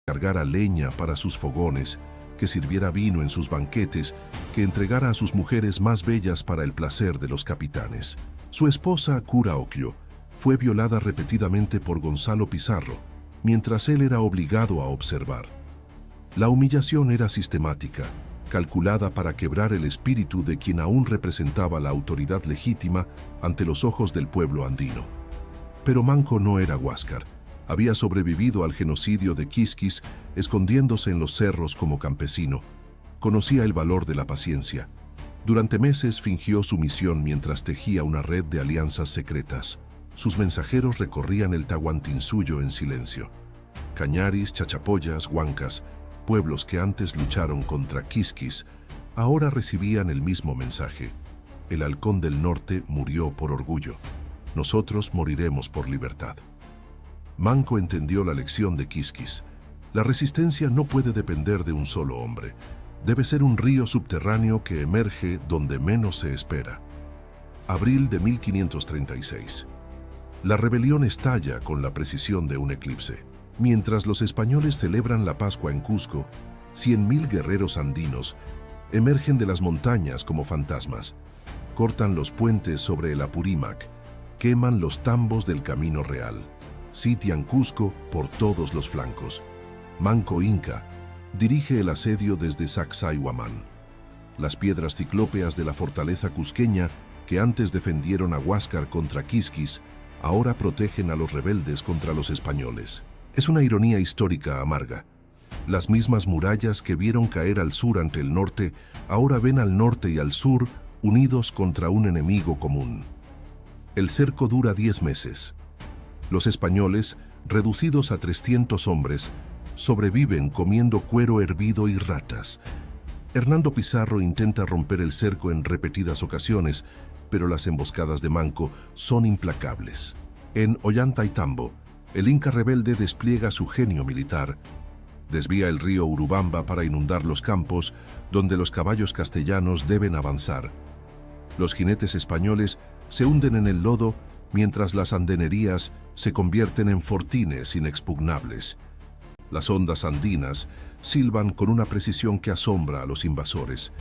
cargara leña para sus fogones, que sirviera vino en sus banquetes, que entregara a sus mujeres más bellas para el placer de los capitanes. Su esposa, Cura Ocllo, fue violada repetidamente por Gonzalo Pizarro, mientras él era obligado a observar. La humillación era sistemática, calculada para quebrar el espíritu de quien aún representaba la autoridad legítima ante los ojos del pueblo andino. Pero Manco no era Huáscar. Había sobrevivido al genocidio de Quisquis, escondiéndose en los cerros como campesino. Conocía el valor de la paciencia. Durante meses fingió sumisión mientras tejía una red de alianzas secretas. Sus mensajeros recorrían el Tahuantinsuyo en silencio. Cañaris, Chachapoyas, Huancas, pueblos que antes lucharon contra Quisquis, ahora recibían el mismo mensaje. El halcón del norte murió por orgullo. Nosotros moriremos por libertad. Manco entendió la lección de Quisquis. La resistencia no puede depender de un solo hombre. Debe ser un río subterráneo que emerge donde menos se espera. Abril de 1536. La rebelión estalla con la precisión de un eclipse. Mientras los españoles celebran la Pascua en Cusco, 100.000 guerreros andinos emergen de las montañas como fantasmas, cortan los puentes sobre el Apurímac, queman los tambos del Camino Real, sitian Cusco por todos los flancos. Manco Inca dirige el asedio desde Sacsayhuamán. Las piedras ciclópeas de la fortaleza cusqueña, que antes defendieron a Huáscar contra Quisquis, ahora protegen a los rebeldes contra los españoles. Es una ironía histórica amarga. Las mismas murallas que vieron caer al sur ante el norte, ahora ven al norte y al sur unidos contra un enemigo común. El cerco dura 10 meses. Los españoles, reducidos a 300 hombres, sobreviven comiendo cuero hervido y ratas. Hernando Pizarro intenta romper el cerco en repetidas ocasiones, pero las emboscadas de Manco son implacables. En Ollantaytambo, el Inca rebelde despliega su genio militar. Desvía el río Urubamba para inundar los campos donde los caballos castellanos deben avanzar. Los jinetes españoles se hunden en el lodo mientras las andenerías se convierten en fortines inexpugnables. Las ondas andinas silban con una precisión que asombra a los invasores.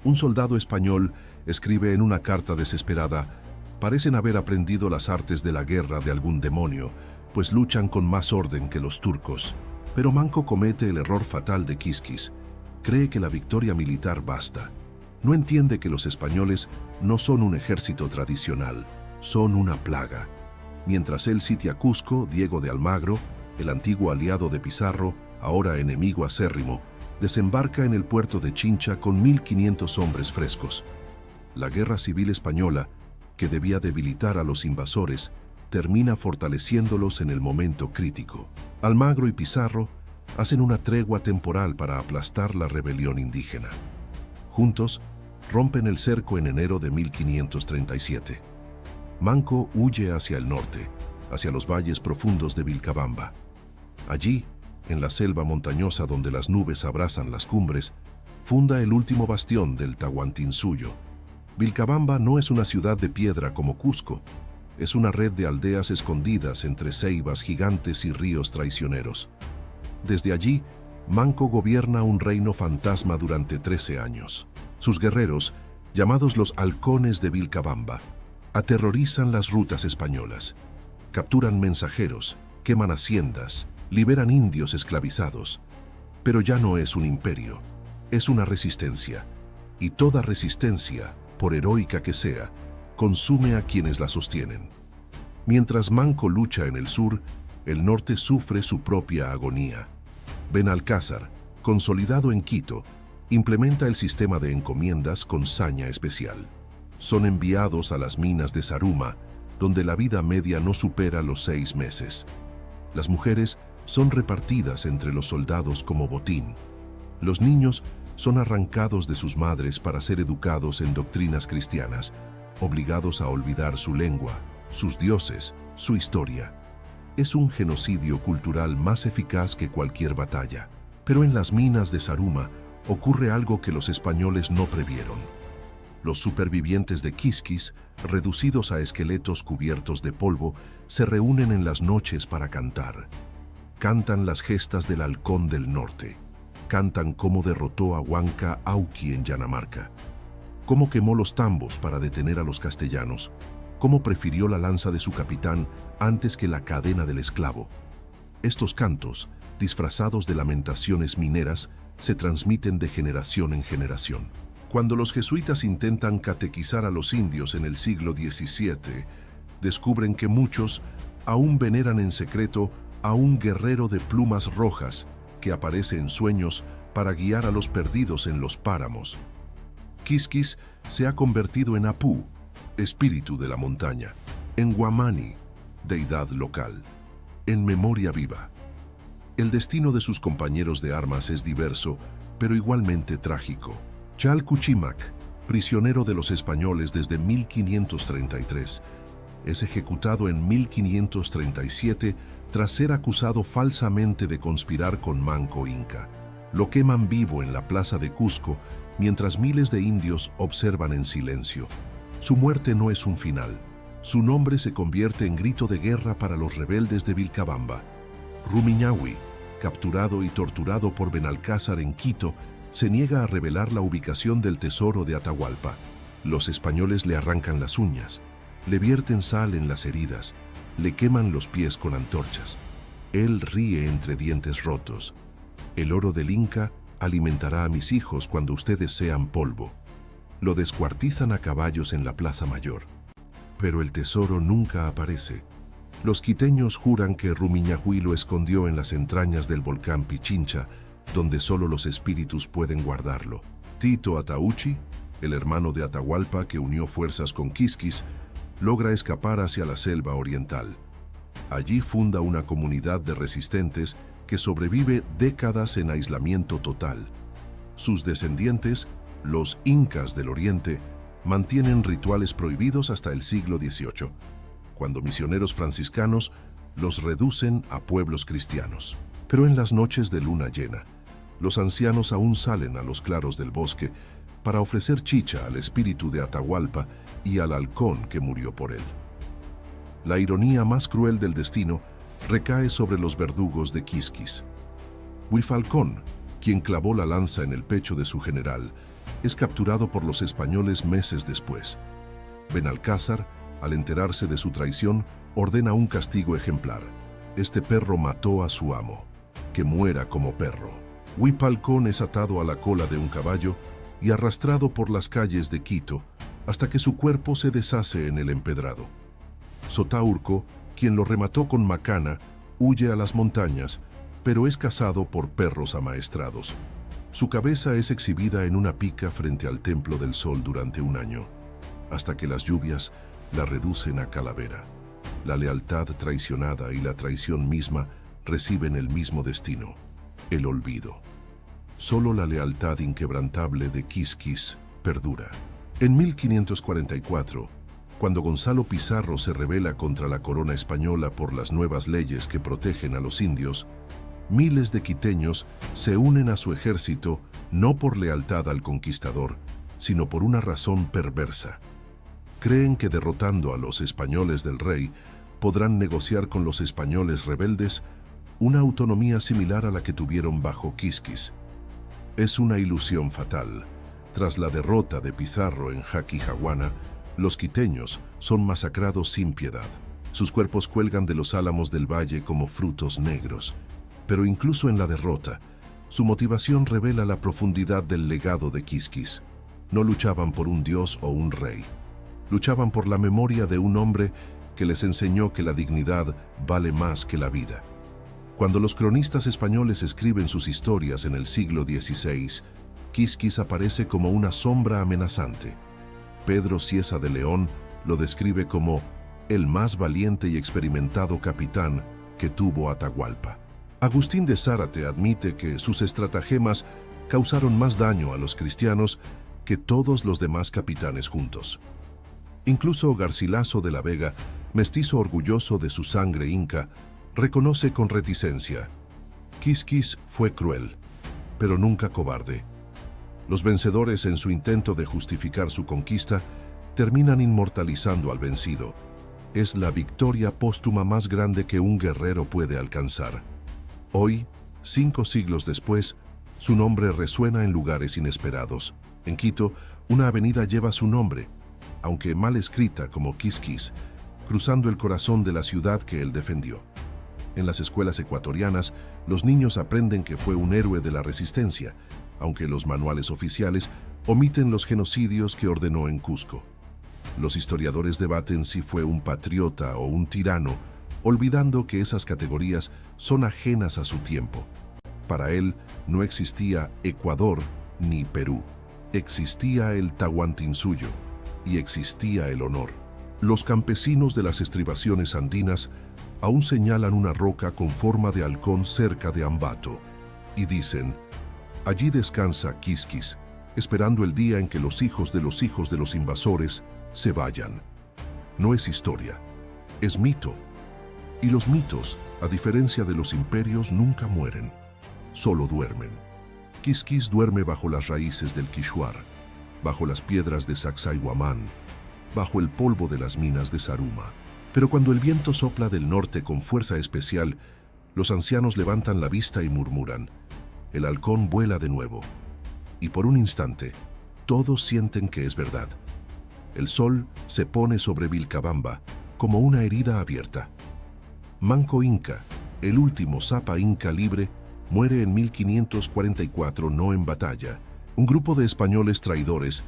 Un soldado español escribe en una carta desesperada: parecen haber aprendido las artes de la guerra de algún demonio, pues luchan con más orden que los turcos. Pero Manco comete el error fatal de Quisquis. Cree que la victoria militar basta. No entiende que los españoles no son un ejército tradicional, son una plaga. Mientras él sitia Cusco, Diego de Almagro, el antiguo aliado de Pizarro, ahora enemigo acérrimo, desembarca en el puerto de Chincha con 1.500 hombres frescos. La guerra civil española, que debía debilitar a los invasores, termina fortaleciéndolos en el momento crítico. Almagro y Pizarro hacen una tregua temporal para aplastar la rebelión indígena. Juntos, rompen el cerco en enero de 1537. Manco huye hacia el norte, hacia los valles profundos de Vilcabamba. Allí, en la selva montañosa donde las nubes abrazan las cumbres, funda el último bastión del Tahuantinsuyo. Vilcabamba no es una ciudad de piedra como Cusco, es una red de aldeas escondidas entre ceibas gigantes y ríos traicioneros. Desde allí, Manco gobierna un reino fantasma durante 13 años. Sus guerreros, llamados los halcones de Vilcabamba, aterrorizan las rutas españolas. Capturan mensajeros, queman haciendas, liberan indios esclavizados. Pero ya no es un imperio, es una resistencia. Y toda resistencia, por heroica que sea, consume a quienes la sostienen. Mientras Manco lucha en el sur, el norte sufre su propia agonía. Benalcázar, consolidado en Quito, implementa el sistema de encomiendas con saña especial. Son enviados a las minas de Zaruma, donde la vida media no supera los 6 meses. Las mujeres son repartidas entre los soldados como botín. Los niños son arrancados de sus madres para ser educados en doctrinas cristianas, obligados a olvidar su lengua, sus dioses, su historia. Es un genocidio cultural más eficaz que cualquier batalla. Pero en las minas de Zaruma ocurre algo que los españoles no previeron. Los supervivientes de Quisquis, reducidos a esqueletos cubiertos de polvo, se reúnen en las noches para cantar. cantan las gestas del Halcón del Norte. Cantan cómo derrotó a Huanca Auqui en Yanamarca, cómo quemó los tambos para detener a los castellanos, cómo prefirió la lanza de su capitán antes que la cadena del esclavo. Estos cantos, disfrazados de lamentaciones mineras, se transmiten de generación en generación. Cuando los jesuitas intentan catequizar a los indios en el siglo XVII, descubren que muchos aún veneran en secreto a un guerrero de plumas rojas que aparece en sueños para guiar a los perdidos en los páramos. Quisquis se ha convertido en Apú, espíritu de la montaña, en Guamani, deidad local, en memoria viva. El destino de sus compañeros de armas es diverso, pero igualmente trágico. Chalcuchimac, prisionero de los españoles desde 1533, es ejecutado en 1537 tras ser acusado falsamente de conspirar con Manco Inca. Lo queman vivo en la plaza de Cusco, mientras miles de indios observan en silencio. Su muerte no es un final. Su nombre se convierte en grito de guerra para los rebeldes de Vilcabamba. Rumiñahui, capturado y torturado por Benalcázar en Quito, se niega a revelar la ubicación del tesoro de Atahualpa. Los españoles le arrancan las uñas, le vierten sal en las heridas, le queman los pies con antorchas. Él ríe entre dientes rotos. El oro del Inca alimentará a mis hijos cuando ustedes sean polvo. Lo descuartizan a caballos en la Plaza Mayor. Pero el tesoro nunca aparece. Los quiteños juran que Rumiñahui lo escondió en las entrañas del volcán Pichincha, donde solo los espíritus pueden guardarlo. Tito Atauchi, el hermano de Atahualpa que unió fuerzas con Quisquis, logra escapar hacia la selva oriental. Allí funda una comunidad de resistentes que sobrevive décadas en aislamiento total. Sus descendientes, los Incas del Oriente, mantienen rituales prohibidos hasta el siglo XVIII, cuando misioneros franciscanos los reducen a pueblos cristianos. Pero en las noches de luna llena, los ancianos aún salen a los claros del bosque para ofrecer chicha al espíritu de Atahualpa y al halcón que murió por él. La ironía más cruel del destino recae sobre los verdugos de Quisquis. Huifalcón, quien clavó la lanza en el pecho de su general, es capturado por los españoles meses después. Benalcázar, al enterarse de su traición, ordena un castigo ejemplar. Este perro mató a su amo. Que muera como perro. Huipalcón es atado a la cola de un caballo y arrastrado por las calles de Quito hasta que su cuerpo se deshace en el empedrado. Sotaurco, quien lo remató con macana, huye a las montañas, pero es cazado por perros amaestrados. Su cabeza es exhibida en una pica frente al Templo del Sol durante un año, hasta que las lluvias la reducen a calavera. La lealtad traicionada y la traición misma reciben el mismo destino, el olvido. Solo la lealtad inquebrantable de Quisquis perdura. En 1544, cuando Gonzalo Pizarro se rebela contra la corona española por las nuevas leyes que protegen a los indios, miles de quiteños se unen a su ejército no por lealtad al conquistador, sino por una razón perversa. Creen que derrotando a los españoles del rey, podrán negociar con los españoles rebeldes una autonomía similar a la que tuvieron bajo Quisquis. Es una ilusión fatal. Tras la derrota de Pizarro en Jaquijahuana, los quiteños son masacrados sin piedad. Sus cuerpos cuelgan de los álamos del valle como frutos negros. Pero incluso en la derrota, su motivación revela la profundidad del legado de Quisquis. No luchaban por un dios o un rey. Luchaban por la memoria de un hombre que les enseñó que la dignidad vale más que la vida. Cuando los cronistas españoles escriben sus historias en el siglo XVI, Quisquis aparece como una sombra amenazante. Pedro Cieza de León lo describe como el más valiente y experimentado capitán que tuvo Atahualpa. Agustín de Zárate admite que sus estratagemas causaron más daño a los cristianos que todos los demás capitanes juntos. Incluso Garcilaso de la Vega, mestizo orgulloso de su sangre inca, reconoce con reticencia: Quisquis fue cruel, pero nunca cobarde. Los vencedores, en su intento de justificar su conquista, terminan inmortalizando al vencido. Es la victoria póstuma más grande que un guerrero puede alcanzar. Hoy, 5 siglos después, su nombre resuena en lugares inesperados. En Quito, una avenida lleva su nombre, aunque mal escrita como Quisquis, cruzando el corazón de la ciudad que él defendió. En las escuelas ecuatorianas, los niños aprenden que fue un héroe de la resistencia, aunque los manuales oficiales omiten los genocidios que ordenó en Cusco. Los historiadores debaten si fue un patriota o un tirano, olvidando que esas categorías son ajenas a su tiempo. Para él no existía Ecuador ni Perú. Existía el Tahuantinsuyo y existía el honor. Los campesinos de las estribaciones andinas aún señalan una roca con forma de halcón cerca de Ambato y dicen: allí descansa Quisquis, esperando el día en que los hijos de los invasores se vayan. No es historia, es mito. Y los mitos, a diferencia de los imperios, nunca mueren, solo duermen. Quisquis duerme bajo las raíces del Quichuar, bajo las piedras de Sacsayhuamán, bajo el polvo de las minas de Saruma. Pero cuando el viento sopla del norte con fuerza especial, los ancianos levantan la vista y murmuran: el halcón vuela de nuevo. Y por un instante, todos sienten que es verdad. El sol se pone sobre Vilcabamba como una herida abierta. Manco Inca, el último Zapa Inca libre, muere en 1544 no en batalla. Un grupo de españoles traidores,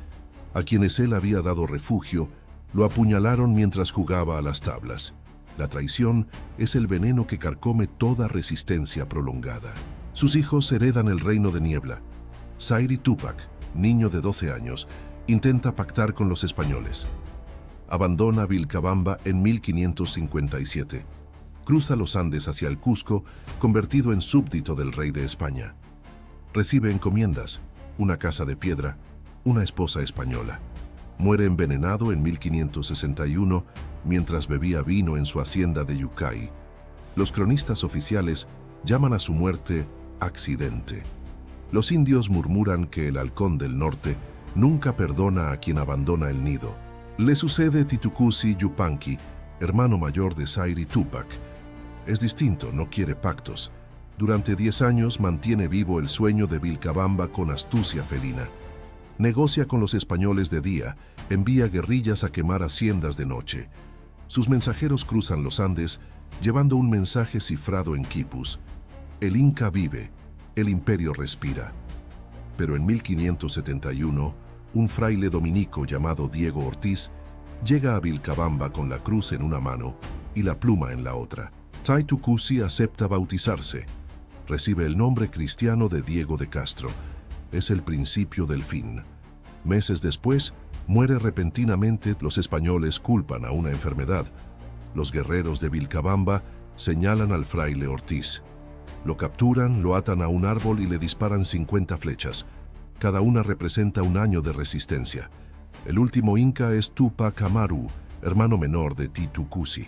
a quienes él había dado refugio, lo apuñalaron mientras jugaba a las tablas. La traición es el veneno que carcome toda resistencia prolongada. Sus hijos heredan el reino de niebla. Sayri Túpac, niño de 12 años, intenta pactar con los españoles. Abandona Vilcabamba en 1557. Cruza los Andes hacia el Cusco, convertido en súbdito del rey de España. Recibe encomiendas, una casa de piedra, una esposa española. Muere envenenado en 1561 mientras bebía vino en su hacienda de Yucay. Los cronistas oficiales llaman a su muerte accidente. Los indios murmuran que el halcón del norte nunca perdona a quien abandona el nido. Le sucede Titucusi Yupanqui, hermano mayor de Sayri Túpac. Es distinto, no quiere pactos. Durante 10 años mantiene vivo el sueño de Vilcabamba con astucia felina. Negocia con los españoles de día, envía guerrillas a quemar haciendas de noche. Sus mensajeros cruzan los Andes, llevando un mensaje cifrado en quipus. El Inca vive, el imperio respira. Pero en 1571, un fraile dominico llamado Diego Ortiz llega a Vilcabamba con la cruz en una mano y la pluma en la otra. Titucusi acepta bautizarse. Recibe el nombre cristiano de Diego de Castro. Es el principio del fin. Meses después, muere repentinamente. Los españoles culpan a una enfermedad. Los guerreros de Vilcabamba señalan al fraile Ortiz. Lo capturan, lo atan a un árbol y le disparan 50 flechas. Cada una representa un año de resistencia. El último inca es Túpac Amaru, hermano menor de Titucusi.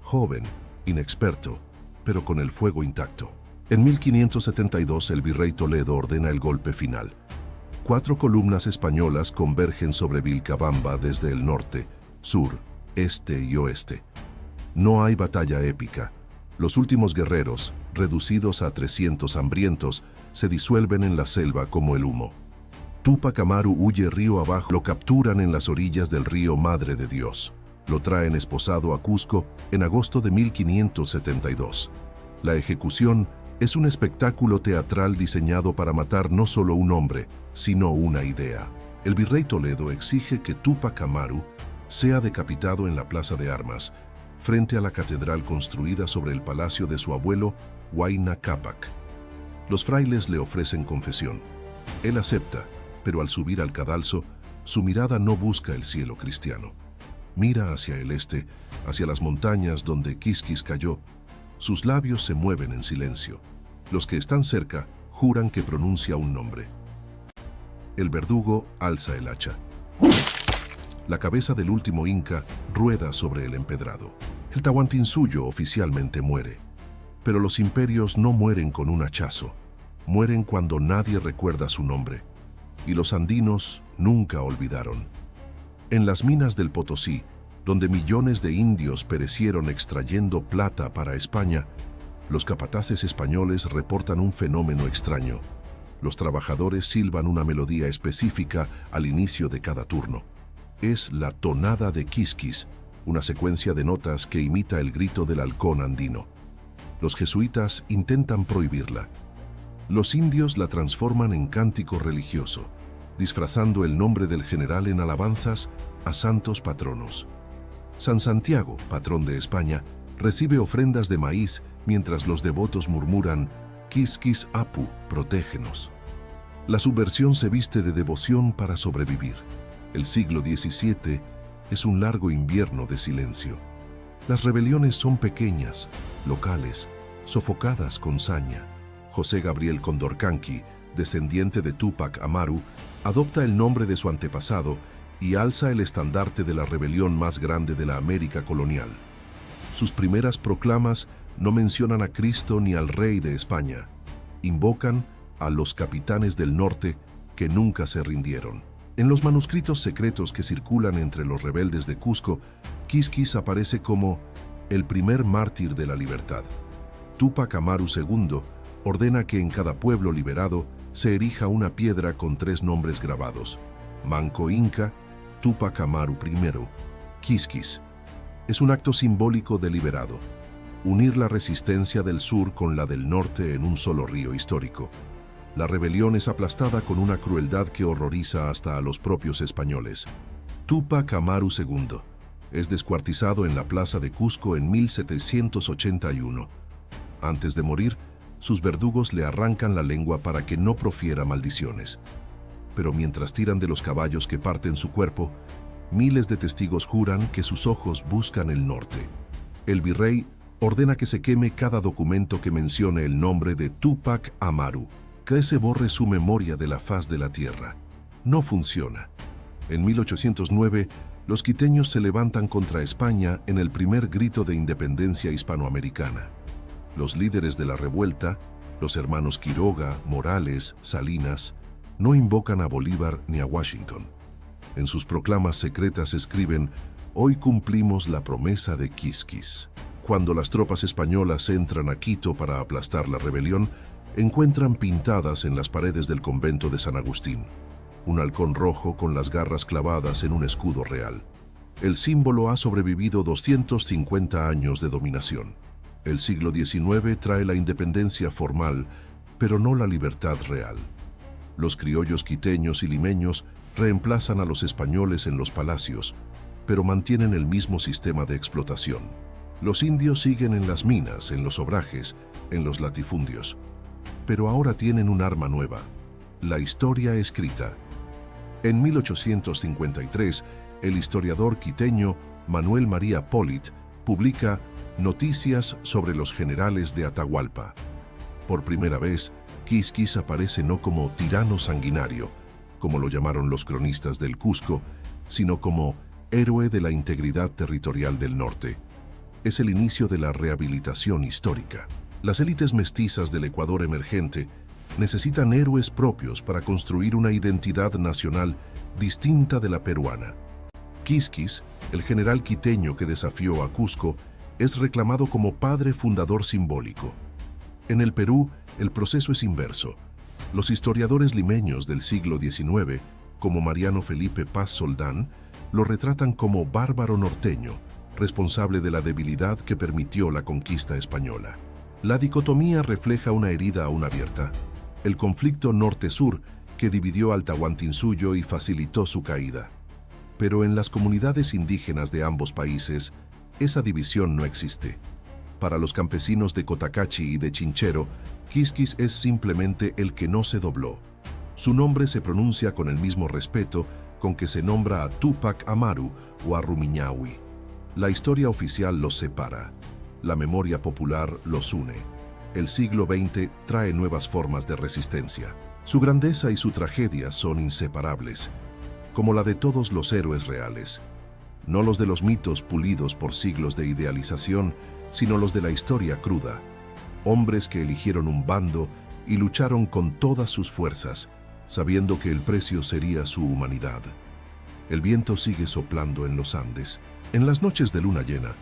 Joven, inexperto, pero con el fuego intacto. En 1572 el virrey Toledo ordena el golpe final. 4 columnas españolas convergen sobre Vilcabamba desde el norte, sur, este y oeste. No hay batalla épica. Los últimos guerreros, reducidos a 300 hambrientos, se disuelven en la selva como el humo. Túpac Amaru huye río abajo, lo capturan en las orillas del río Madre de Dios. Lo traen esposado a Cusco en agosto de 1572. La ejecución es un espectáculo teatral diseñado para matar no solo un hombre, sino una idea. El virrey Toledo exige que Túpac Amaru sea decapitado en la Plaza de Armas, frente a la catedral construida sobre el palacio de su abuelo, Huayna Cápac. Los frailes le ofrecen confesión. Él acepta, pero al subir al cadalso, su mirada no busca el cielo cristiano. Mira hacia el este, hacia las montañas donde Quisquis cayó. Sus labios se mueven en silencio. Los que están cerca juran que pronuncia un nombre. El verdugo alza el hacha. La cabeza del último inca rueda sobre el empedrado. El Tahuantinsuyo oficialmente muere. Pero los imperios no mueren con un hachazo. Mueren cuando nadie recuerda su nombre. Y los andinos nunca olvidaron. En las minas del Potosí, donde millones de indios perecieron extrayendo plata para España, Los capataces españoles reportan un fenómeno extraño. Los trabajadores silban una melodía específica al inicio de cada turno. Es la tonada de Quisquis, una secuencia de notas que imita el grito del halcón andino. Los jesuitas intentan prohibirla. Los indios la transforman en cántico religioso, disfrazando el nombre del general en alabanzas a santos patronos. San Santiago, patrón de España, recibe ofrendas de maíz mientras los devotos murmuran Quisquis Apu, protégenos. La subversión se viste de devoción para sobrevivir. El siglo XVII es un largo invierno de silencio. Las rebeliones son pequeñas, locales, sofocadas con saña. José Gabriel Condorcanqui, descendiente de Túpac Amaru, adopta el nombre de su antepasado y alza el estandarte de la rebelión más grande de la América colonial. Sus primeras proclamas no mencionan a Cristo ni al rey de España. Invocan a los capitanes del norte que nunca se rindieron. En los manuscritos secretos que circulan entre los rebeldes de Cusco, Quisquis aparece como el primer mártir de la libertad. Túpac Amaru II ordena que en cada pueblo liberado se erija una piedra con 3 nombres grabados: Manco Inca, Túpac Amaru I, Quisquis. Es un acto simbólico deliberado, unir la resistencia del sur con la del norte en un solo río histórico. La rebelión es aplastada con una crueldad que horroriza hasta a los propios españoles. Túpac Amaru II es descuartizado en la plaza de Cusco en 1781. Antes de morir, sus verdugos le arrancan la lengua para que no profiera maldiciones. Pero mientras tiran de los caballos que parten su cuerpo, miles de testigos juran que sus ojos buscan el norte. El virrey ordena que se queme cada documento que mencione el nombre de Túpac Amaru, que se borre su memoria de la faz de la tierra. No funciona. En 1809, los quiteños se levantan contra España en el primer grito de independencia hispanoamericana. Los líderes de la revuelta, los hermanos Quiroga, Morales, Salinas, no invocan a Bolívar ni a Washington. En sus proclamas secretas escriben: «Hoy cumplimos la promesa de Quisquis». Cuando las tropas españolas entran a Quito para aplastar la rebelión, encuentran pintadas en las paredes del convento de San Agustín un halcón rojo con las garras clavadas en un escudo real. El símbolo ha sobrevivido 250 años de dominación. El siglo XIX trae la independencia formal, pero no la libertad real. Los criollos quiteños y limeños reemplazan a los españoles en los palacios, pero mantienen el mismo sistema de explotación. Los indios siguen en las minas, en los obrajes, en los latifundios. Pero ahora tienen un arma nueva: la historia escrita. En 1853, el historiador quiteño Manuel María Polit publica Noticias sobre los generales de Atahualpa. Por primera vez, Quisquis aparece no como tirano sanguinario, como lo llamaron los cronistas del Cusco, sino como héroe de la integridad territorial del norte. Es el inicio de la rehabilitación histórica. Las élites mestizas del Ecuador emergente necesitan héroes propios para construir una identidad nacional distinta de la peruana. Quisquis, el general quiteño que desafió a Cusco, es reclamado como padre fundador simbólico. En el Perú, el proceso es inverso. Los historiadores limeños del siglo XIX, como Mariano Felipe Paz Soldán, lo retratan como bárbaro norteño, responsable de la debilidad que permitió la conquista española. La dicotomía refleja una herida aún abierta: el conflicto norte-sur que dividió al Tahuantinsuyo y facilitó su caída. Pero en las comunidades indígenas de ambos países, esa división no existe. Para los campesinos de Cotacachi y de Chinchero, Quisquis es simplemente el que no se dobló. Su nombre se pronuncia con el mismo respeto con que se nombra a Túpac Amaru o a Rumiñahui. La historia oficial los separa. La memoria popular los une. El siglo XX trae nuevas formas de resistencia. Su grandeza y su tragedia son inseparables, como la de todos los héroes reales. No los de los mitos pulidos por siglos de idealización, sino los de la historia cruda. Hombres que eligieron un bando y lucharon con todas sus fuerzas, sabiendo que el precio sería su humanidad. El viento sigue soplando en los Andes. En las noches de luna llena,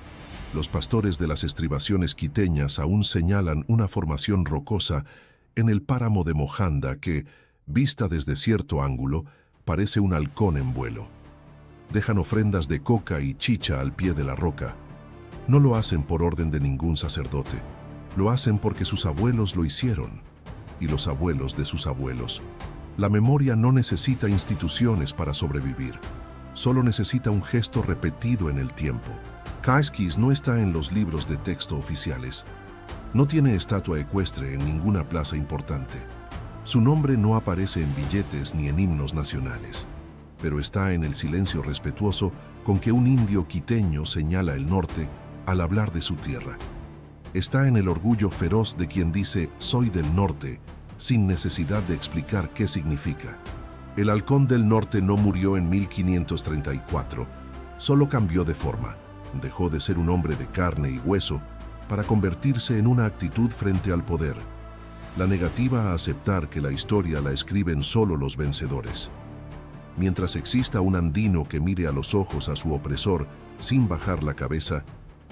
Los pastores de las estribaciones quiteñas aún señalan una formación rocosa en el páramo de Mojanda que, vista desde cierto ángulo, parece un halcón en vuelo. Dejan ofrendas de coca y chicha al pie de la roca. No lo hacen por orden de ningún sacerdote. Lo hacen porque sus abuelos lo hicieron, y los abuelos de sus abuelos. La memoria no necesita instituciones para sobrevivir. Solo necesita un gesto repetido en el tiempo. Casquis no está en los libros de texto oficiales. No tiene estatua ecuestre en ninguna plaza importante. Su nombre no aparece en billetes ni en himnos nacionales, pero está en el silencio respetuoso con que un indio quiteño señala el norte al hablar de su tierra. Está en el orgullo feroz de quien dice «soy del norte», sin necesidad de explicar qué significa. El halcón del norte no murió en 1534, solo cambió de forma. Dejó de ser un hombre de carne y hueso para convertirse en una actitud frente al poder. La negativa a aceptar que la historia la escriben solo los vencedores. Mientras exista un andino que mire a los ojos a su opresor sin bajar la cabeza,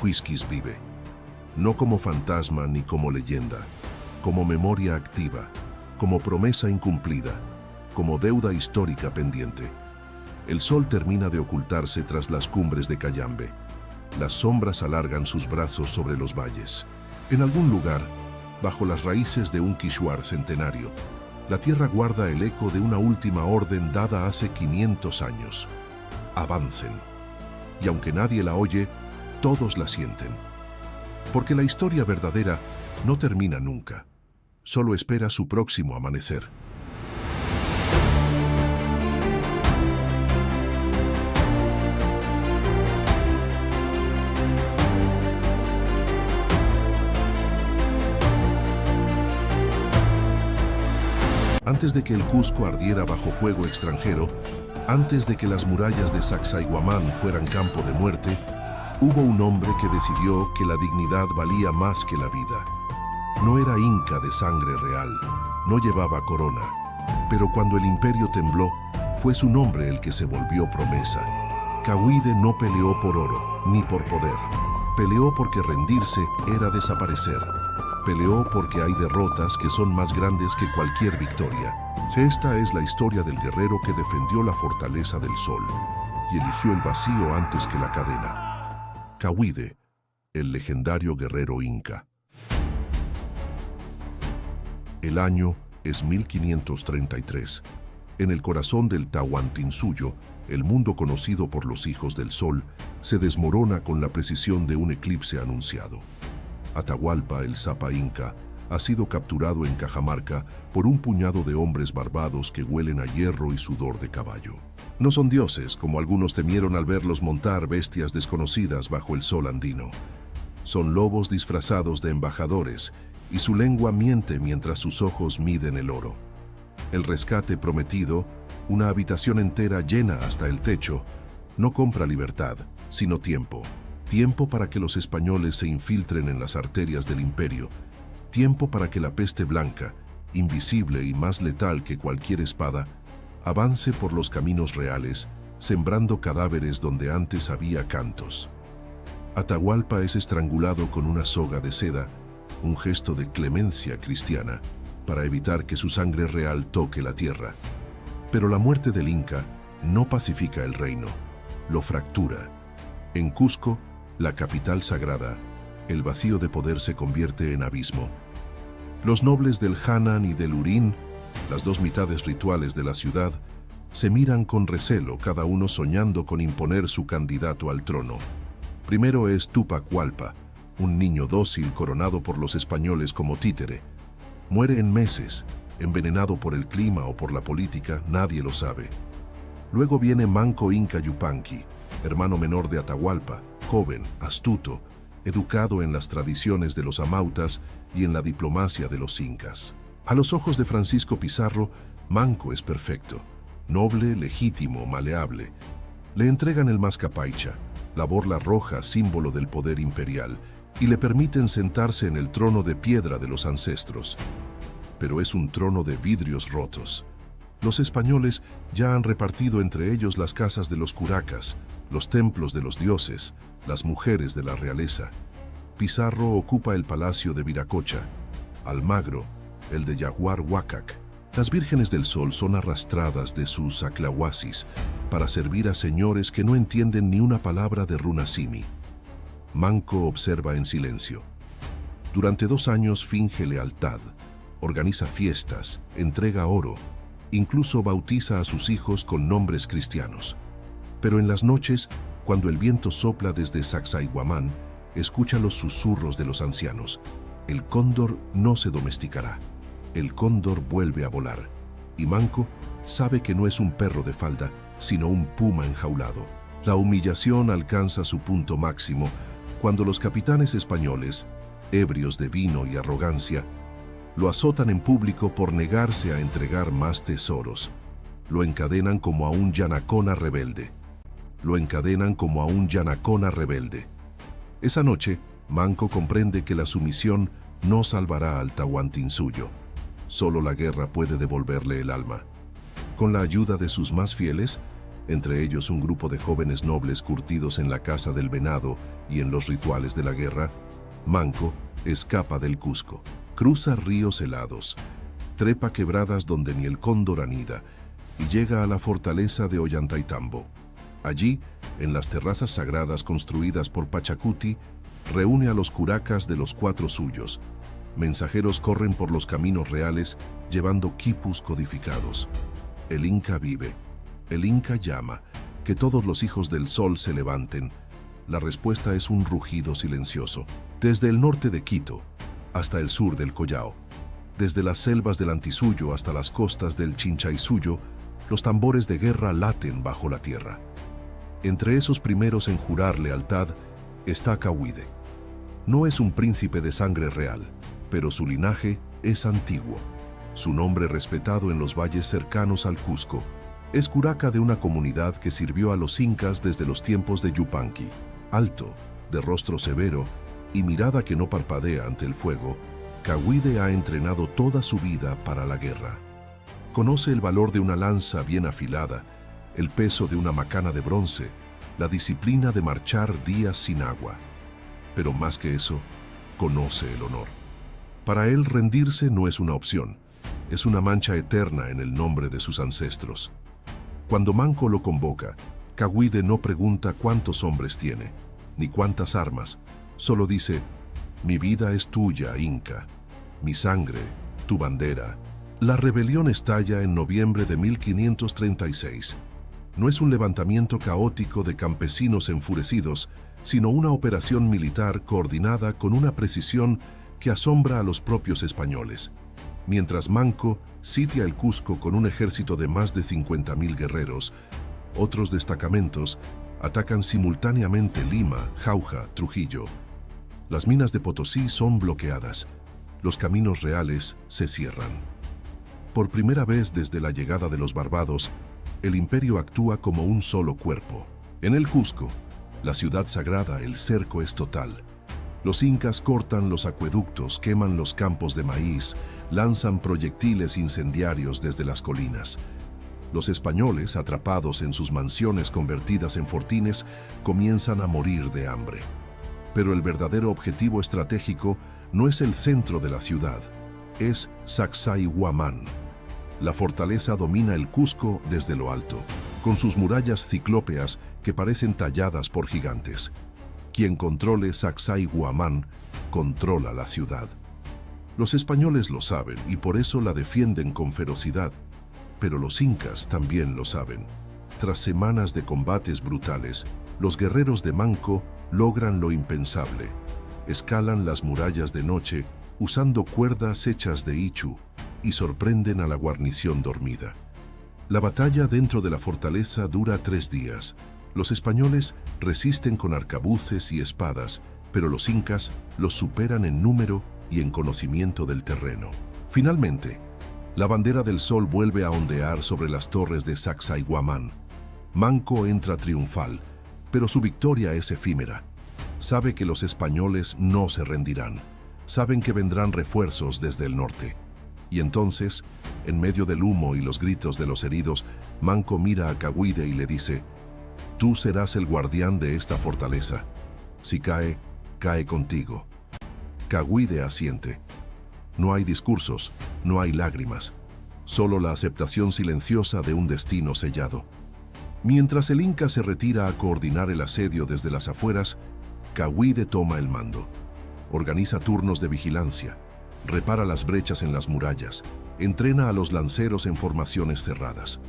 Huisquis vive. No como fantasma ni como leyenda, como memoria activa, como promesa incumplida, como deuda histórica pendiente. El sol termina de ocultarse tras las cumbres de Cayambe. Las sombras alargan sus brazos sobre los valles. En algún lugar, bajo las raíces de un quichuar centenario, la tierra guarda el eco de una última orden dada hace 500 años. Avancen. Y aunque nadie la oye, todos la sienten. Porque la historia verdadera no termina nunca. Solo espera su próximo amanecer. Antes de que el Cusco ardiera bajo fuego extranjero, antes de que las murallas de Sacsayhuamán fueran campo de muerte, hubo un hombre que decidió que la dignidad valía más que la vida. No era inca de sangre real, no llevaba corona, pero cuando el imperio tembló, fue su nombre el que se volvió promesa. Cahuide no peleó por oro, ni por poder. Peleó porque rendirse era desaparecer. Peleó porque hay derrotas que son más grandes que cualquier victoria. Esta es la historia del guerrero que defendió la fortaleza del sol y eligió el vacío antes que la cadena. Cahuide, el legendario guerrero inca. El año es 1533. En el corazón del Tahuantinsuyo, el mundo conocido por los hijos del sol, se desmorona con la precisión de un eclipse anunciado. Atahualpa, el Zapa Inca, ha sido capturado en Cajamarca por un puñado de hombres barbados que huelen a hierro y sudor de caballo. No son dioses, como algunos temieron al verlos montar bestias desconocidas bajo el sol andino. Son lobos disfrazados de embajadores, y su lengua miente mientras sus ojos miden el oro. El rescate prometido, una habitación entera llena hasta el techo, no compra libertad, sino tiempo. Tiempo para que los españoles se infiltren en las arterias del imperio. Tiempo para que la peste blanca, invisible y más letal que cualquier espada, avance por los caminos reales, sembrando cadáveres donde antes había cantos. Atahualpa es estrangulado con una soga de seda, un gesto de clemencia cristiana, para evitar que su sangre real toque la tierra. Pero la muerte del Inca no pacifica el reino, lo fractura. En Cusco, la capital sagrada, el vacío de poder se convierte en abismo. Los nobles del Hanan y del Urín, las dos mitades rituales de la ciudad, se miran con recelo, cada uno soñando con imponer su candidato al trono. Primero es Túpac Hualpa, un niño dócil coronado por los españoles como títere. Muere en meses, envenenado por el clima o por la política, nadie lo sabe. Luego viene Manco Inca Yupanqui, hermano menor de Atahualpa, joven, astuto, educado en las tradiciones de los amautas y en la diplomacia de los incas. A los ojos de Francisco Pizarro, Manco es perfecto, noble, legítimo, maleable. Le entregan el mascapaicha, la borla roja, símbolo del poder imperial, y le permiten sentarse en el trono de piedra de los ancestros. Pero es un trono de vidrios rotos. Los españoles ya han repartido entre ellos las casas de los curacas, los templos de los dioses, las mujeres de la realeza. Pizarro ocupa el palacio de Viracocha, Almagro, el de Yaguar Huacac. Las vírgenes del sol son arrastradas de sus aclahuasis para servir a señores que no entienden ni una palabra de runasimi. Manco observa en silencio. Durante 2 años finge lealtad, organiza fiestas, entrega oro, incluso bautiza a sus hijos con nombres cristianos. Pero en las noches, cuando el viento sopla desde Sacsayhuamán, escucha los susurros de los ancianos. El cóndor no se domesticará. El cóndor vuelve a volar. Y Manco sabe que no es un perro de falda, sino un puma enjaulado. La humillación alcanza su punto máximo cuando los capitanes españoles, ebrios de vino y arrogancia, lo azotan en público por negarse a entregar más tesoros. Lo encadenan como a un yanacona rebelde. Esa noche, Manco comprende que la sumisión no salvará al Tahuantinsuyo. Solo la guerra puede devolverle el alma. Con la ayuda de sus más fieles, entre ellos un grupo de jóvenes nobles curtidos en la caza del venado y en los rituales de la guerra, Manco escapa del Cusco, cruza ríos helados, trepa quebradas donde ni el cóndor anida y llega a la fortaleza de Ollantaytambo. Allí, en las terrazas sagradas construidas por Pachacuti, reúne a los curacas de los 4 suyos. Mensajeros corren por los caminos reales llevando quipus codificados. El Inca vive. El Inca llama. Que todos los hijos del sol se levanten. La respuesta es un rugido silencioso. Desde el norte de Quito hasta el sur del Collao, desde las selvas del Antisuyo hasta las costas del Chinchaysuyo, los tambores de guerra laten bajo la tierra. Entre esos primeros en jurar lealtad está Cahuide. No es un príncipe de sangre real, pero su linaje es antiguo. Su nombre respetado en los valles cercanos al Cusco. Es curaca de una comunidad que sirvió a los incas desde los tiempos de Yupanqui. Alto, de rostro severo y mirada que no parpadea ante el fuego, Cahuide ha entrenado toda su vida para la guerra. Conoce el valor de una lanza bien afilada, el peso de una macana de bronce, la disciplina de marchar días sin agua. Pero más que eso, conoce el honor. Para él rendirse no es una opción, es una mancha eterna en el nombre de sus ancestros. Cuando Manco lo convoca, Cahuide no pregunta cuántos hombres tiene, ni cuántas armas, solo dice: mi vida es tuya, Inca, mi sangre, tu bandera. La rebelión estalla en noviembre de 1536. No es un levantamiento caótico de campesinos enfurecidos, sino una operación militar coordinada con una precisión que asombra a los propios españoles. Mientras Manco sitia el Cusco con un ejército de más de 50.000 guerreros, otros destacamentos atacan simultáneamente Lima, Jauja, Trujillo. Las minas de Potosí son bloqueadas. Los caminos reales se cierran. Por primera vez desde la llegada de los Barbados, el imperio actúa como un solo cuerpo. En el Cusco, la ciudad sagrada, el cerco es total. Los incas cortan los acueductos, queman los campos de maíz, lanzan proyectiles incendiarios desde las colinas. Los españoles, atrapados en sus mansiones convertidas en fortines, comienzan a morir de hambre. Pero el verdadero objetivo estratégico no es el centro de la ciudad, es Sacsayhuamán. La fortaleza domina el Cusco desde lo alto, con sus murallas ciclópeas que parecen talladas por gigantes. Quien controle Sacsayhuamán, controla la ciudad. Los españoles lo saben y por eso la defienden con ferocidad, pero los incas también lo saben. Tras semanas de combates brutales, los guerreros de Manco logran lo impensable. Escalan las murallas de noche usando cuerdas hechas de ichu y sorprenden a la guarnición dormida. La batalla dentro de la fortaleza dura 3 días. Los españoles resisten con arcabuces y espadas, pero los incas los superan en número y en conocimiento del terreno. Finalmente, la bandera del sol vuelve a ondear sobre las torres de Sacsayhuamán. Manco entra triunfal, pero su victoria es efímera. Sabe que los españoles no se rendirán. Saben que vendrán refuerzos desde el norte. Y entonces, en medio del humo y los gritos de los heridos, Manco mira a Cawide y le dice: «Tú serás el guardián de esta fortaleza. Si cae, cae contigo». Cawide asiente. No hay discursos, no hay lágrimas, solo la aceptación silenciosa de un destino sellado. Mientras el Inca se retira a coordinar el asedio desde las afueras, Cawide toma el mando. Organiza turnos de vigilancia, repara las brechas en las murallas, entrena a los lanceros en formaciones cerradas.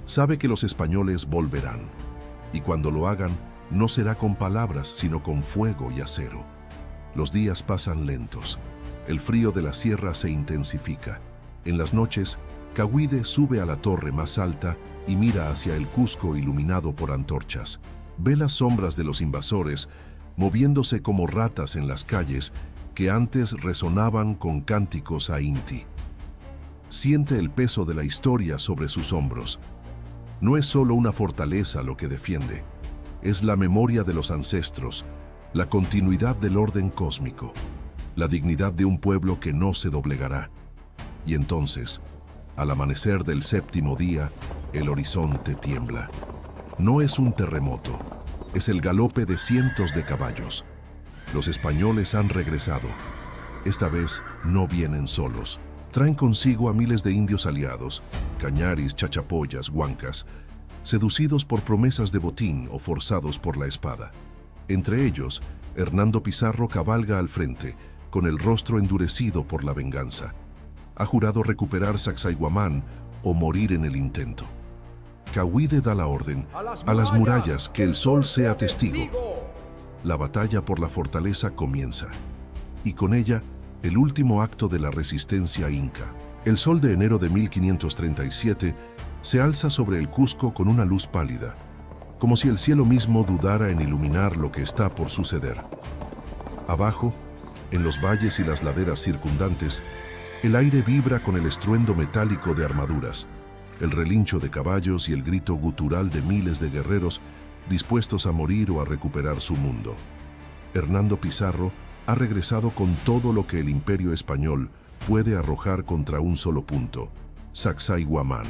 Sabe que los españoles volverán, y cuando lo hagan, no será con palabras, sino con fuego y acero. Los días pasan lentos. El frío de la sierra se intensifica. En las noches, Cawide sube a la torre más alta y mira hacia el Cusco iluminado por antorchas. Ve las sombras de los invasores moviéndose como ratas en las calles que antes resonaban con cánticos a Inti. Siente el peso de la historia sobre sus hombros. No es solo una fortaleza lo que defiende, es la memoria de los ancestros, la continuidad del orden cósmico, la dignidad de un pueblo que no se doblegará. Y entonces, al amanecer del séptimo día, el horizonte tiembla. No es un terremoto, es el galope de cientos de caballos. Los españoles han regresado. Esta vez no vienen solos. Traen consigo a miles de indios aliados, cañaris, chachapoyas, huancas, seducidos por promesas de botín o forzados por la espada. Entre ellos, Hernando Pizarro cabalga al frente, con el rostro endurecido por la venganza. Ha jurado recuperar Sacsayhuamán o morir en el intento. Cawide da la orden: a las murallas, que el sol sea testigo. La batalla por la fortaleza comienza, y con ella, el último acto de la resistencia inca. El sol de enero de 1537 se alza sobre el Cusco con una luz pálida, como si el cielo mismo dudara en iluminar lo que está por suceder. Abajo, en los valles y las laderas circundantes, el aire vibra con el estruendo metálico de armaduras, el relincho de caballos y el grito gutural de miles de guerreros dispuestos a morir o a recuperar su mundo. Hernando Pizarro ha regresado con todo lo que el Imperio Español puede arrojar contra un solo punto: Sacsayhuamán.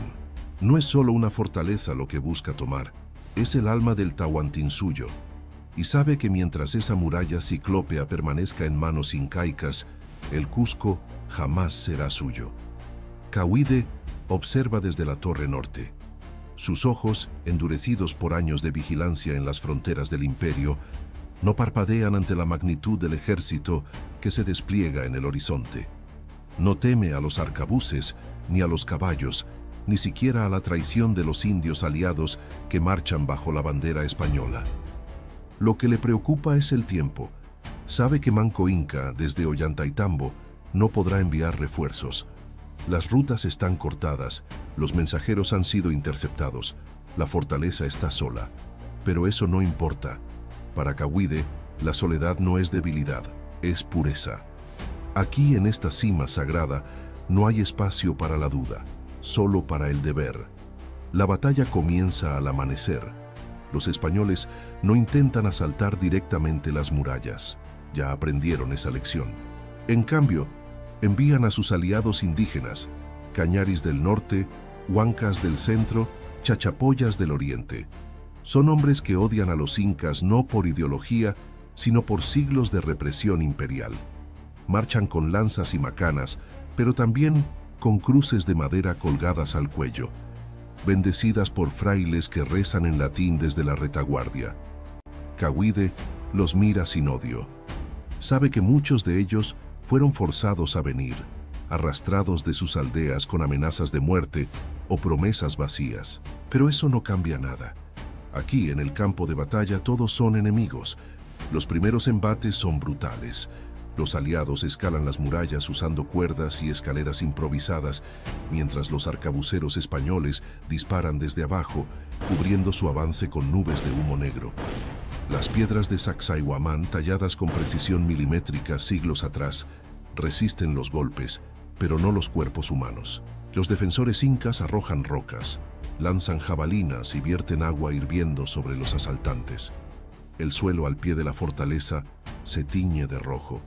No es solo una fortaleza lo que busca tomar, es el alma del Tahuantinsuyo, y sabe que mientras esa muralla ciclópea permanezca en manos incaicas, el Cusco jamás será suyo. Cawide observa desde la torre norte. Sus ojos, endurecidos por años de vigilancia en las fronteras del imperio, no parpadean ante la magnitud del ejército que se despliega en el horizonte. No teme a los arcabuces, ni a los caballos, ni siquiera a la traición de los indios aliados que marchan bajo la bandera española. Lo que le preocupa es el tiempo. Sabe que Manco Inca, desde Ollantaytambo, no podrá enviar refuerzos. Las rutas están cortadas, los mensajeros han sido interceptados, la fortaleza está sola. Pero eso no importa. Para Cawide, la soledad no es debilidad, es pureza. Aquí, en esta cima sagrada, no hay espacio para la duda, solo para el deber. La batalla comienza al amanecer. Los españoles no intentan asaltar directamente las murallas. Ya aprendieron esa lección. En cambio, envían a sus aliados indígenas, cañaris del norte, huancas del centro, chachapoyas del oriente. Son hombres que odian a los incas no por ideología, sino por siglos de represión imperial. Marchan con lanzas y macanas, pero también con cruces de madera colgadas al cuello, bendecidas por frailes que rezan en latín desde la retaguardia. Cawide los mira sin odio. Sabe que muchos de ellos fueron forzados a venir, arrastrados de sus aldeas con amenazas de muerte o promesas vacías. Pero eso no cambia nada. Aquí, en el campo de batalla, todos son enemigos. Los primeros embates son brutales. Los aliados escalan las murallas usando cuerdas y escaleras improvisadas, mientras los arcabuceros españoles disparan desde abajo, cubriendo su avance con nubes de humo negro. Las piedras de Sacsayhuamán, talladas con precisión milimétrica siglos atrás, resisten los golpes, pero no los cuerpos humanos. Los defensores incas arrojan rocas, lanzan jabalinas y vierten agua hirviendo sobre los asaltantes. El suelo al pie de la fortaleza se tiñe de rojo.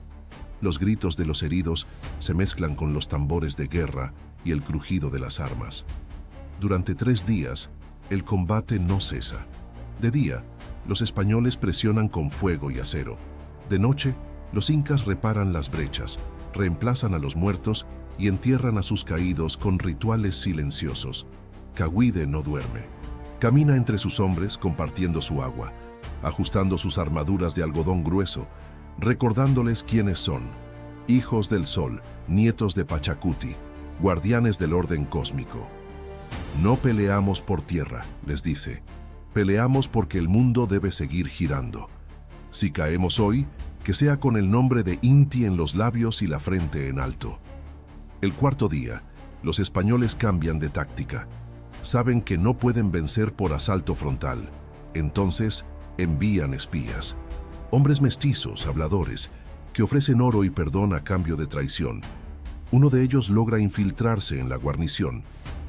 Los gritos de los heridos se mezclan con los tambores de guerra y el crujido de las armas. Durante 3 días, el combate no cesa. De día, los españoles presionan con fuego y acero. De noche, los incas reparan las brechas, reemplazan a los muertos y entierran a sus caídos con rituales silenciosos. Cagüide no duerme. Camina entre sus hombres compartiendo su agua, ajustando sus armaduras de algodón grueso, recordándoles quiénes son: hijos del sol, nietos de Pachacuti, guardianes del orden cósmico. No peleamos por tierra, les dice. Peleamos porque el mundo debe seguir girando. Si caemos hoy, que sea con el nombre de Inti en los labios y la frente en alto. El 4.º día, los españoles cambian de táctica. Saben que no pueden vencer por asalto frontal. Entonces, envían espías. Hombres mestizos, habladores, que ofrecen oro y perdón a cambio de traición. Uno de ellos logra infiltrarse en la guarnición.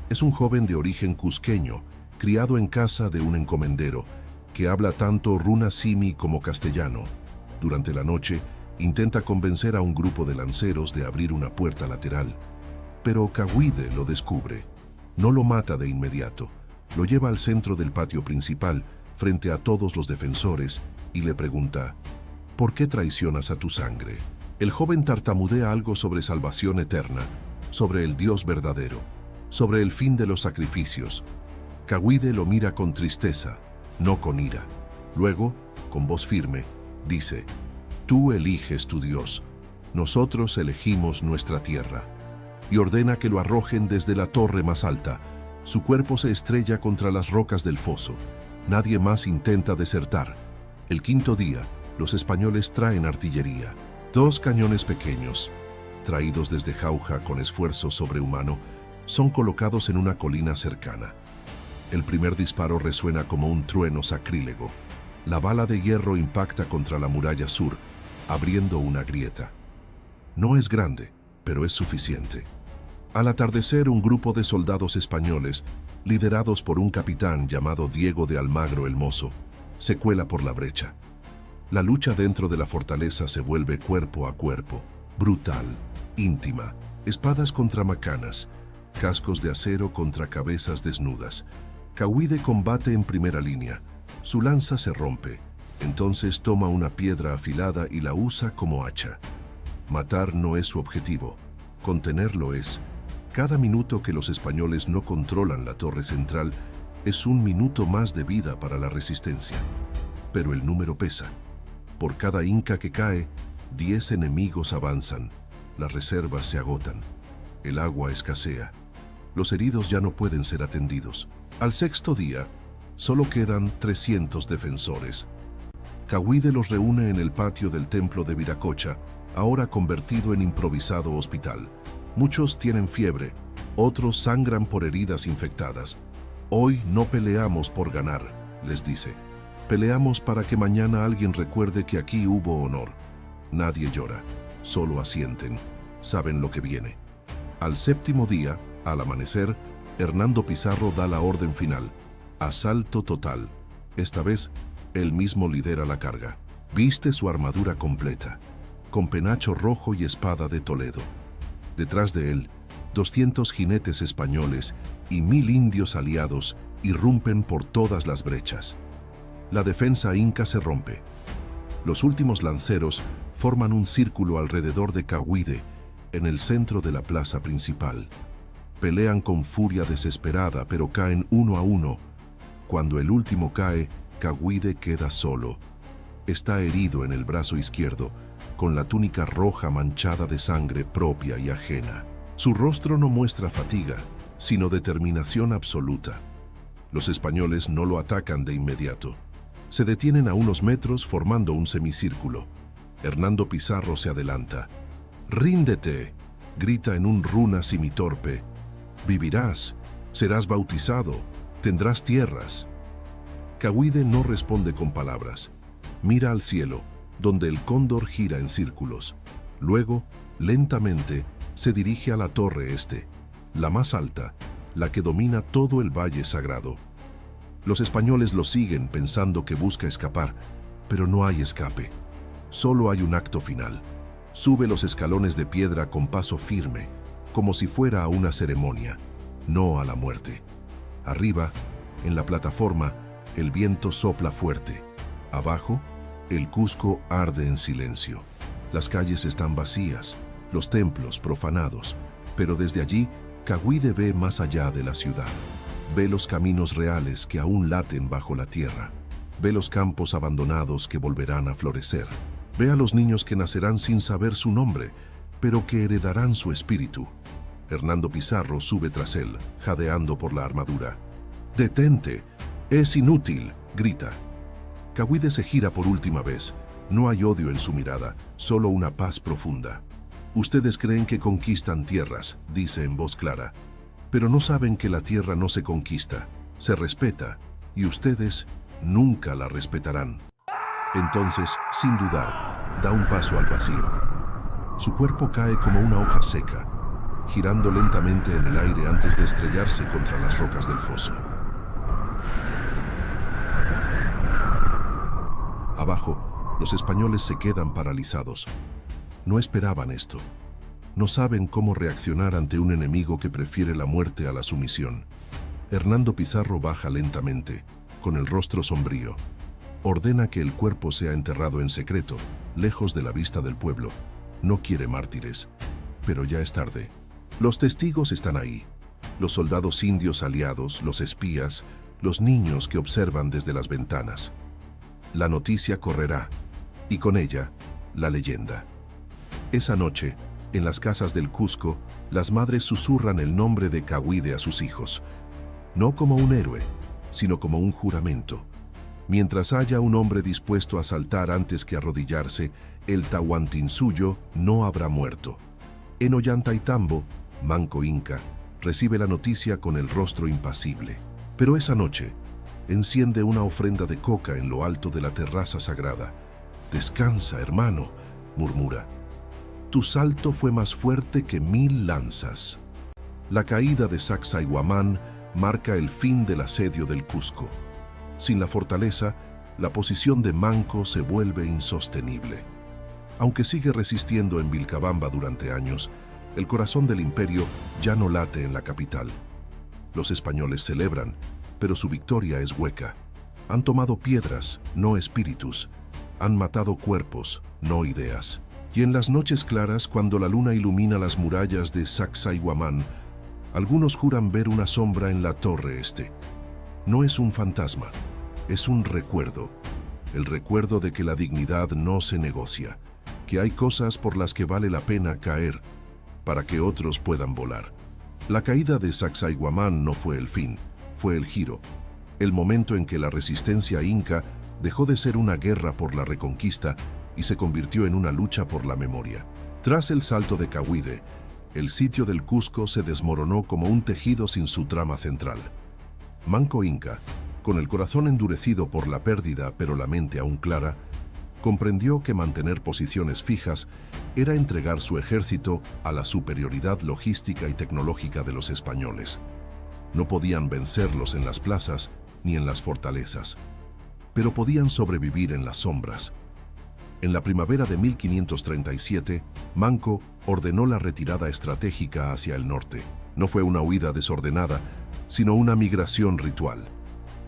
Es un joven de origen cusqueño, criado en casa de un encomendero, que habla tanto runa simi como castellano. Durante la noche, intenta convencer a un grupo de lanceros de abrir una puerta lateral. Pero Cagüide lo descubre. No lo mata de inmediato. Lo lleva al centro del patio principal, frente a todos los defensores, y le pregunta: ¿por qué traicionas a tu sangre? El joven tartamudea algo sobre salvación eterna, sobre el Dios verdadero, sobre el fin de los sacrificios. Cagüide lo mira con tristeza, no con ira. Luego, con voz firme, dice: tú eliges tu Dios, nosotros elegimos nuestra tierra. Y ordena que lo arrojen desde la torre más alta. Su cuerpo se estrella contra las rocas del foso. Nadie más intenta desertar. El 5.º día, los españoles traen artillería. 2 cañones pequeños, traídos desde Jauja con esfuerzo sobrehumano, son colocados en una colina cercana. El primer disparo resuena como un trueno sacrílego. La bala de hierro impacta contra la muralla sur, abriendo una grieta. No es grande, pero es suficiente. Al atardecer, un grupo de soldados españoles, liderados por un capitán llamado Diego de Almagro el Mozo, se cuela por la brecha. La lucha dentro de la fortaleza se vuelve cuerpo a cuerpo, brutal, íntima, espadas contra macanas, cascos de acero contra cabezas desnudas. Cagüide combate en primera línea. Su lanza se rompe. Entonces toma una piedra afilada y la usa como hacha. Matar no es su objetivo. Contenerlo es. Cada minuto que los españoles no controlan la torre central es un minuto más de vida para la resistencia. Pero el número pesa. Por cada inca que cae, 10 enemigos avanzan. Las reservas se agotan. El agua escasea. Los heridos ya no pueden ser atendidos. Al 6.º día, solo quedan 300 defensores. Cagüide los reúne en el patio del templo de Viracocha, ahora convertido en improvisado hospital. Muchos tienen fiebre, otros sangran por heridas infectadas. Hoy no peleamos por ganar, les dice. Peleamos para que mañana alguien recuerde que aquí hubo honor. Nadie llora, solo asienten. Saben lo que viene. Al 7.º día, al amanecer, Hernando Pizarro da la orden final. Asalto total. Esta vez, él mismo lidera la carga. Viste su armadura completa, con penacho rojo y espada de Toledo. Detrás de él, 200 jinetes españoles y 1000 indios aliados irrumpen por todas las brechas. La defensa inca se rompe. Los últimos lanceros forman un círculo alrededor de Cagüide, en el centro de la plaza principal. Pelean con furia desesperada, pero caen uno a uno. Cuando el último cae, Cagüide queda solo. Está herido en el brazo izquierdo, con la túnica roja manchada de sangre propia y ajena. Su rostro no muestra fatiga, sino determinación absoluta. Los españoles no lo atacan de inmediato. Se detienen a unos metros formando un semicírculo. Hernando Pizarro se adelanta. «¡Ríndete!», grita en un runa simitorpe. «Vivirás, serás bautizado, tendrás tierras». Cagüide no responde con palabras. Mira al cielo, donde el cóndor gira en círculos. Luego, lentamente, se dirige a la torre este, la más alta, la que domina todo el valle sagrado. Los españoles lo siguen pensando que busca escapar, pero no hay escape. Solo hay un acto final. Sube los escalones de piedra con paso firme, como si fuera a una ceremonia, no a la muerte. Arriba, en la plataforma, el viento sopla fuerte. Abajo, el Cusco arde en silencio. Las calles están vacías, los templos profanados, pero desde allí, Cawide ve más allá de la ciudad. Ve los caminos reales que aún laten bajo la tierra. Ve los campos abandonados que volverán a florecer. Ve a los niños que nacerán sin saber su nombre, pero que heredarán su espíritu. Hernando Pizarro sube tras él, jadeando por la armadura. «¡Detente! ¡Es inútil!», grita. Cawide se gira por última vez. No hay odio en su mirada, solo una paz profunda. «Ustedes creen que conquistan tierras», dice en voz clara. «Pero no saben que la tierra no se conquista, se respeta, y ustedes nunca la respetarán». Entonces, sin dudar, da un paso al vacío. Su cuerpo cae como una hoja seca, girando lentamente en el aire antes de estrellarse contra las rocas del foso. Abajo, los españoles se quedan paralizados. No esperaban esto. No saben cómo reaccionar ante un enemigo que prefiere la muerte a la sumisión. Hernando Pizarro baja lentamente, con el rostro sombrío. Ordena que el cuerpo sea enterrado en secreto, lejos de la vista del pueblo. No quiere mártires, pero ya es tarde. Los testigos están ahí. Los soldados indios aliados, los espías, los niños que observan desde las ventanas. La noticia correrá, y con ella, la leyenda. Esa noche, en las casas del Cusco, las madres susurran el nombre de Cawide a sus hijos, no como un héroe, sino como un juramento. Mientras haya un hombre dispuesto a saltar antes que arrodillarse, el Tahuantinsuyo no habrá muerto. En Ollantaytambo, Manco Inca recibe la noticia con el rostro impasible. Pero esa noche, enciende una ofrenda de coca en lo alto de la terraza sagrada. «Descansa, hermano», murmura. «Tu salto fue más fuerte que 1000 lanzas». La caída de Sacsayhuamán marca el fin del asedio del Cusco. Sin la fortaleza, la posición de Manco se vuelve insostenible. Aunque sigue resistiendo en Vilcabamba durante años, el corazón del imperio ya no late en la capital. Los españoles celebran, pero su victoria es hueca. Han tomado piedras, no espíritus. Han matado cuerpos, no ideas. Y en las noches claras, cuando la luna ilumina las murallas de Sacsayhuamán, algunos juran ver una sombra en la torre este. No es un fantasma, es un recuerdo. El recuerdo de que la dignidad no se negocia, que hay cosas por las que vale la pena caer para que otros puedan volar. La caída de Sacsayhuamán no fue el fin, fue el giro, el momento en que la resistencia inca dejó de ser una guerra por la reconquista y se convirtió en una lucha por la memoria. Tras el salto de Cawide, el sitio del Cusco se desmoronó como un tejido sin su trama central. Manco Inca, con el corazón endurecido por la pérdida pero la mente aún clara, comprendió que mantener posiciones fijas era entregar su ejército a la superioridad logística y tecnológica de los españoles. No podían vencerlos en las plazas ni en las fortalezas, pero podían sobrevivir en las sombras. En la primavera de 1537, Manco ordenó la retirada estratégica hacia el norte. No fue una huida desordenada, sino una migración ritual.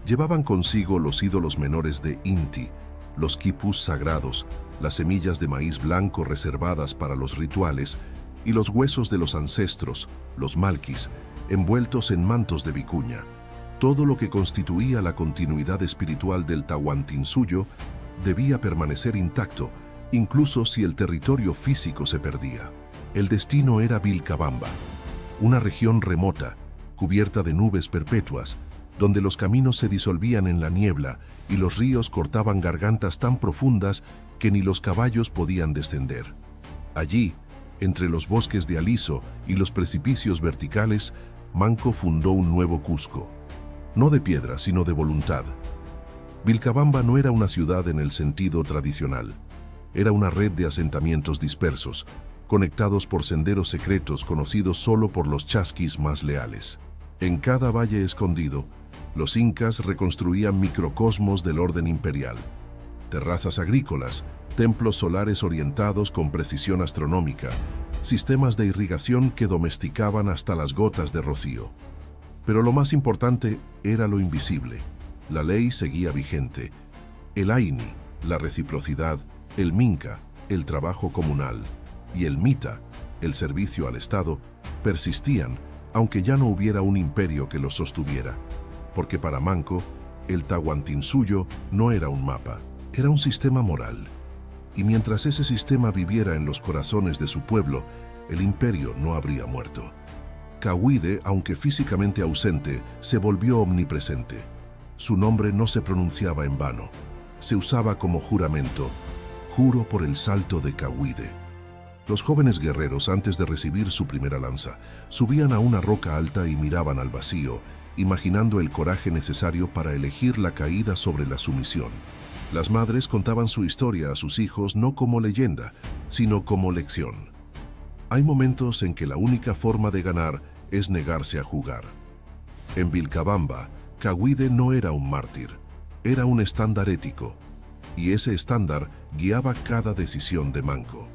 Llevaban consigo los ídolos menores de Inti, los quipus sagrados, las semillas de maíz blanco reservadas para los rituales y los huesos de los ancestros, los malquis, envueltos en mantos de vicuña. Todo lo que constituía la continuidad espiritual del Tahuantinsuyo debía permanecer intacto, incluso si el territorio físico se perdía. El destino era Vilcabamba, una región remota, cubierta de nubes perpetuas, donde los caminos se disolvían en la niebla y los ríos cortaban gargantas tan profundas que ni los caballos podían descender. Allí, entre los bosques de aliso y los precipicios verticales, Manco fundó un nuevo Cusco. No de piedra, sino de voluntad. Vilcabamba no era una ciudad en el sentido tradicional. Era una red de asentamientos dispersos, conectados por senderos secretos conocidos solo por los chasquis más leales. En cada valle escondido, los incas reconstruían microcosmos del orden imperial. Terrazas agrícolas, templos solares orientados con precisión astronómica, sistemas de irrigación que domesticaban hasta las gotas de rocío. Pero lo más importante era lo invisible. La ley seguía vigente. El Aini, la reciprocidad, el Minca, el trabajo comunal, y el Mita, el servicio al Estado, persistían, aunque ya no hubiera un imperio que los sostuviera. Porque para Manco, el Tahuantinsuyo no era un mapa, era un sistema moral. Y mientras ese sistema viviera en los corazones de su pueblo, el imperio no habría muerto. Cahuide, aunque físicamente ausente, se volvió omnipresente. Su nombre no se pronunciaba en vano. Se usaba como juramento: juro por el salto de Cahuide. Los jóvenes guerreros, antes de recibir su primera lanza, subían a una roca alta y miraban al vacío, imaginando el coraje necesario para elegir la caída sobre la sumisión. Las madres contaban su historia a sus hijos no como leyenda, sino como lección. Hay momentos en que la única forma de ganar es negarse a jugar. En Vilcabamba, Cahuide no era un mártir, era un estándar ético, y ese estándar guiaba cada decisión de Manco.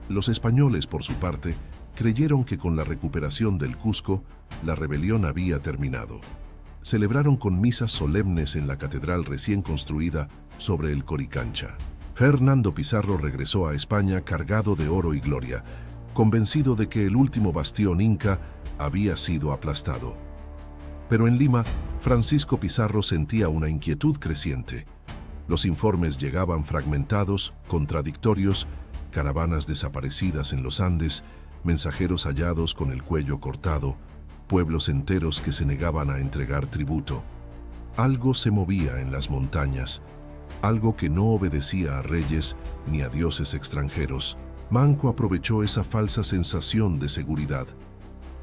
Los españoles, por su parte, creyeron que con la recuperación del Cusco, la rebelión había terminado. Celebraron con misas solemnes en la catedral recién construida sobre el Coricancha. Hernando Pizarro regresó a España cargado de oro y gloria, convencido de que el último bastión inca había sido aplastado. Pero en Lima, Francisco Pizarro sentía una inquietud creciente. Los informes llegaban fragmentados, contradictorios, caravanas desaparecidas en los Andes, mensajeros hallados con el cuello cortado, pueblos enteros que se negaban a entregar tributo. Algo se movía en las montañas, algo que no obedecía a reyes ni a dioses extranjeros. Manco aprovechó esa falsa sensación de seguridad.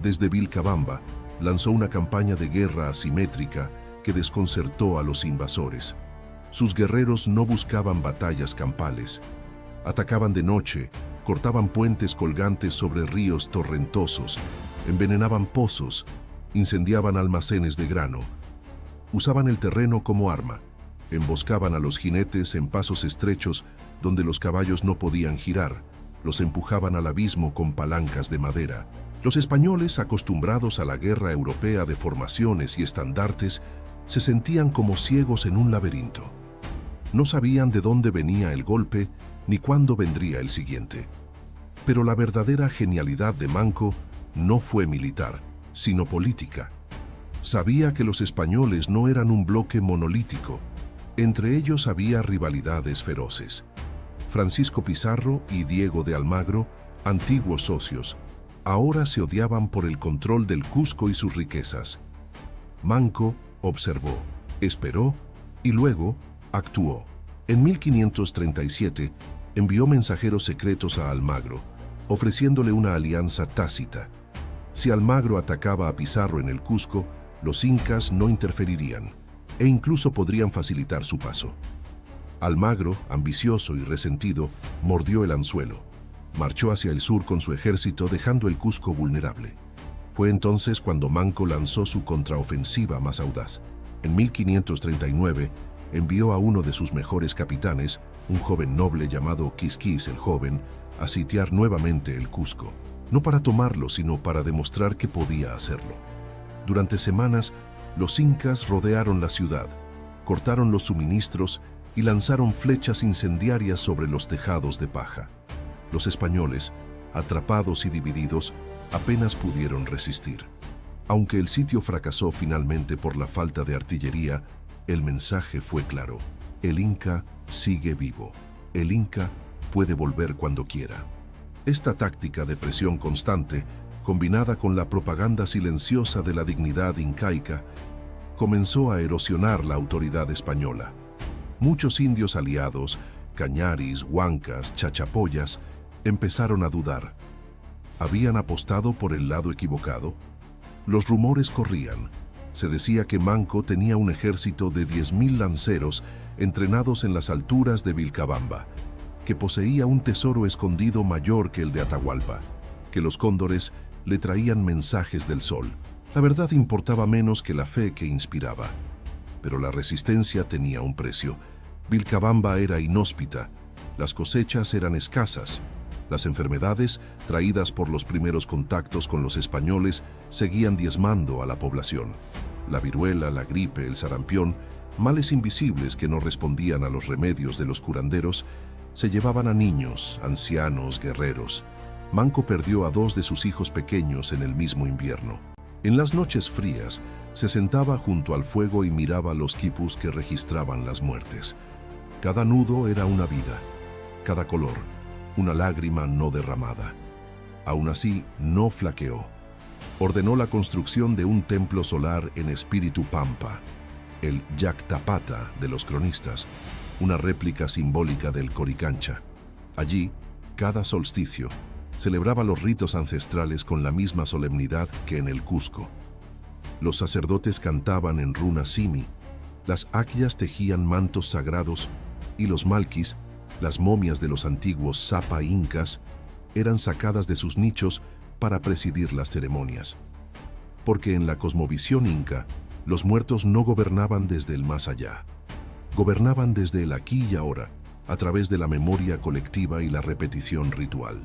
Desde Vilcabamba, lanzó una campaña de guerra asimétrica que desconcertó a los invasores. Sus guerreros no buscaban batallas campales. Atacaban de noche, cortaban puentes colgantes sobre ríos torrentosos, envenenaban pozos, incendiaban almacenes de grano. Usaban el terreno como arma, emboscaban a los jinetes en pasos estrechos donde los caballos no podían girar, los empujaban al abismo con palancas de madera. Los españoles, acostumbrados a la guerra europea de formaciones y estandartes, se sentían como ciegos en un laberinto. No sabían de dónde venía el golpe ni cuándo vendría el siguiente. Pero la verdadera genialidad de Manco no fue militar, sino política. Sabía que los españoles no eran un bloque monolítico. Entre ellos había rivalidades feroces. Francisco Pizarro y Diego de Almagro, antiguos socios, ahora se odiaban por el control del Cusco y sus riquezas. Manco observó, esperó y luego actuó. En 1537 envió mensajeros secretos a Almagro, ofreciéndole una alianza tácita. Si Almagro atacaba a Pizarro en el Cusco, los incas no interferirían e incluso podrían facilitar su paso. Almagro, ambicioso y resentido, mordió el anzuelo. Marchó hacia el sur con su ejército, dejando el Cusco vulnerable. Fue entonces cuando Manco lanzó su contraofensiva más audaz. En 1539, envió a uno de sus mejores capitanes, un joven noble llamado Quisquis el Joven, a sitiar nuevamente el Cusco, no para tomarlo, sino para demostrar que podía hacerlo. Durante semanas, los incas rodearon la ciudad, cortaron los suministros y lanzaron flechas incendiarias sobre los tejados de paja. Los españoles, atrapados y divididos, apenas pudieron resistir. Aunque el sitio fracasó finalmente por la falta de artillería, el mensaje fue claro: el Inca sigue vivo. El Inca puede volver cuando quiera. Esta táctica de presión constante, combinada con la propaganda silenciosa de la dignidad incaica, comenzó a erosionar la autoridad española. Muchos indios aliados, cañaris, huancas, chachapoyas, empezaron a dudar. ¿Habían apostado por el lado equivocado? Los rumores corrían. Se decía que Manco tenía un ejército de 10.000 lanceros entrenados en las alturas de Vilcabamba, que poseía un tesoro escondido mayor que el de Atahualpa, que los cóndores le traían mensajes del sol. La verdad importaba menos que la fe que inspiraba. Pero la resistencia tenía un precio. Vilcabamba era inhóspita, Las cosechas eran escasas. Las enfermedades, traídas por los primeros contactos con los españoles, seguían diezmando a la población. La viruela, la gripe, el sarampión, males invisibles que no respondían a los remedios de los curanderos, se llevaban a niños, ancianos, guerreros. Manco perdió a 2 de sus hijos pequeños en el mismo invierno. En las noches frías, se sentaba junto al fuego y miraba los quipus que registraban las muertes. Cada nudo era una vida, cada color, una lágrima no derramada. Aún así, no flaqueó. Ordenó la construcción de un templo solar en espíritu pampa, el Yactapata de los cronistas, una réplica simbólica del Coricancha. Allí, cada solsticio, celebraba los ritos ancestrales con la misma solemnidad que en el Cusco. Los sacerdotes cantaban en runa simi, las akyas tejían mantos sagrados y los malquis, las momias de los antiguos Sapa incas, eran sacadas de sus nichos para presidir las ceremonias. Porque en la cosmovisión inca, los muertos no gobernaban desde el más allá. Gobernaban desde el aquí y ahora, a través de la memoria colectiva y la repetición ritual.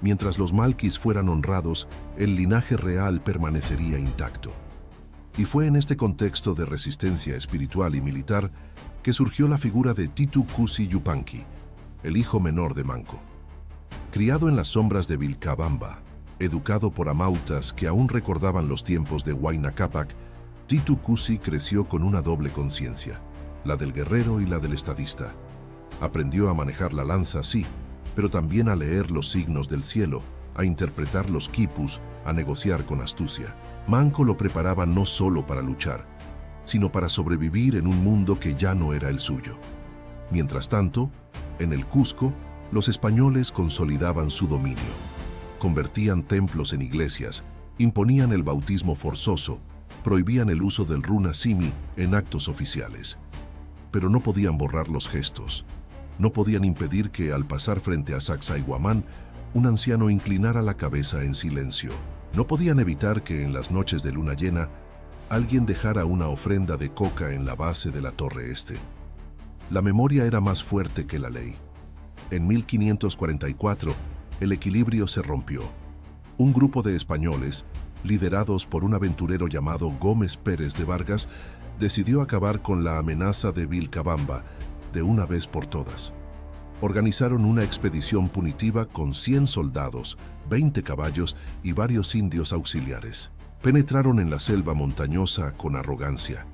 Mientras los malquis fueran honrados, el linaje real permanecería intacto. Y fue en este contexto de resistencia espiritual y militar que surgió la figura de Titu Cusi Yupanqui, el hijo menor de Manco. Criado en las sombras de Vilcabamba, educado por amautas que aún recordaban los tiempos de Huayna Cápac, Titu Cusi creció con una doble conciencia, la del guerrero y la del estadista. Aprendió a manejar la lanza, sí, pero también a leer los signos del cielo, a interpretar los quipus, a negociar con astucia. Manco lo preparaba no solo para luchar, sino para sobrevivir en un mundo que ya no era el suyo. Mientras tanto, en el Cusco, los españoles consolidaban su dominio. Convertían templos en iglesias, imponían el bautismo forzoso, prohibían el uso del runa simi en actos oficiales. Pero no podían borrar los gestos. No podían impedir que, al pasar frente a Sacsayhuamán, un anciano inclinara la cabeza en silencio. No podían evitar que, en las noches de luna llena, alguien dejara una ofrenda de coca en la base de la torre este. La memoria era más fuerte que la ley. En 1544, el equilibrio se rompió. Un grupo de españoles, liderados por un aventurero llamado Gómez Pérez de Vargas, decidió acabar con la amenaza de Vilcabamba de una vez por todas. Organizaron una expedición punitiva con 100 soldados, 20 caballos y varios indios auxiliares. Penetraron en la selva montañosa con arrogancia,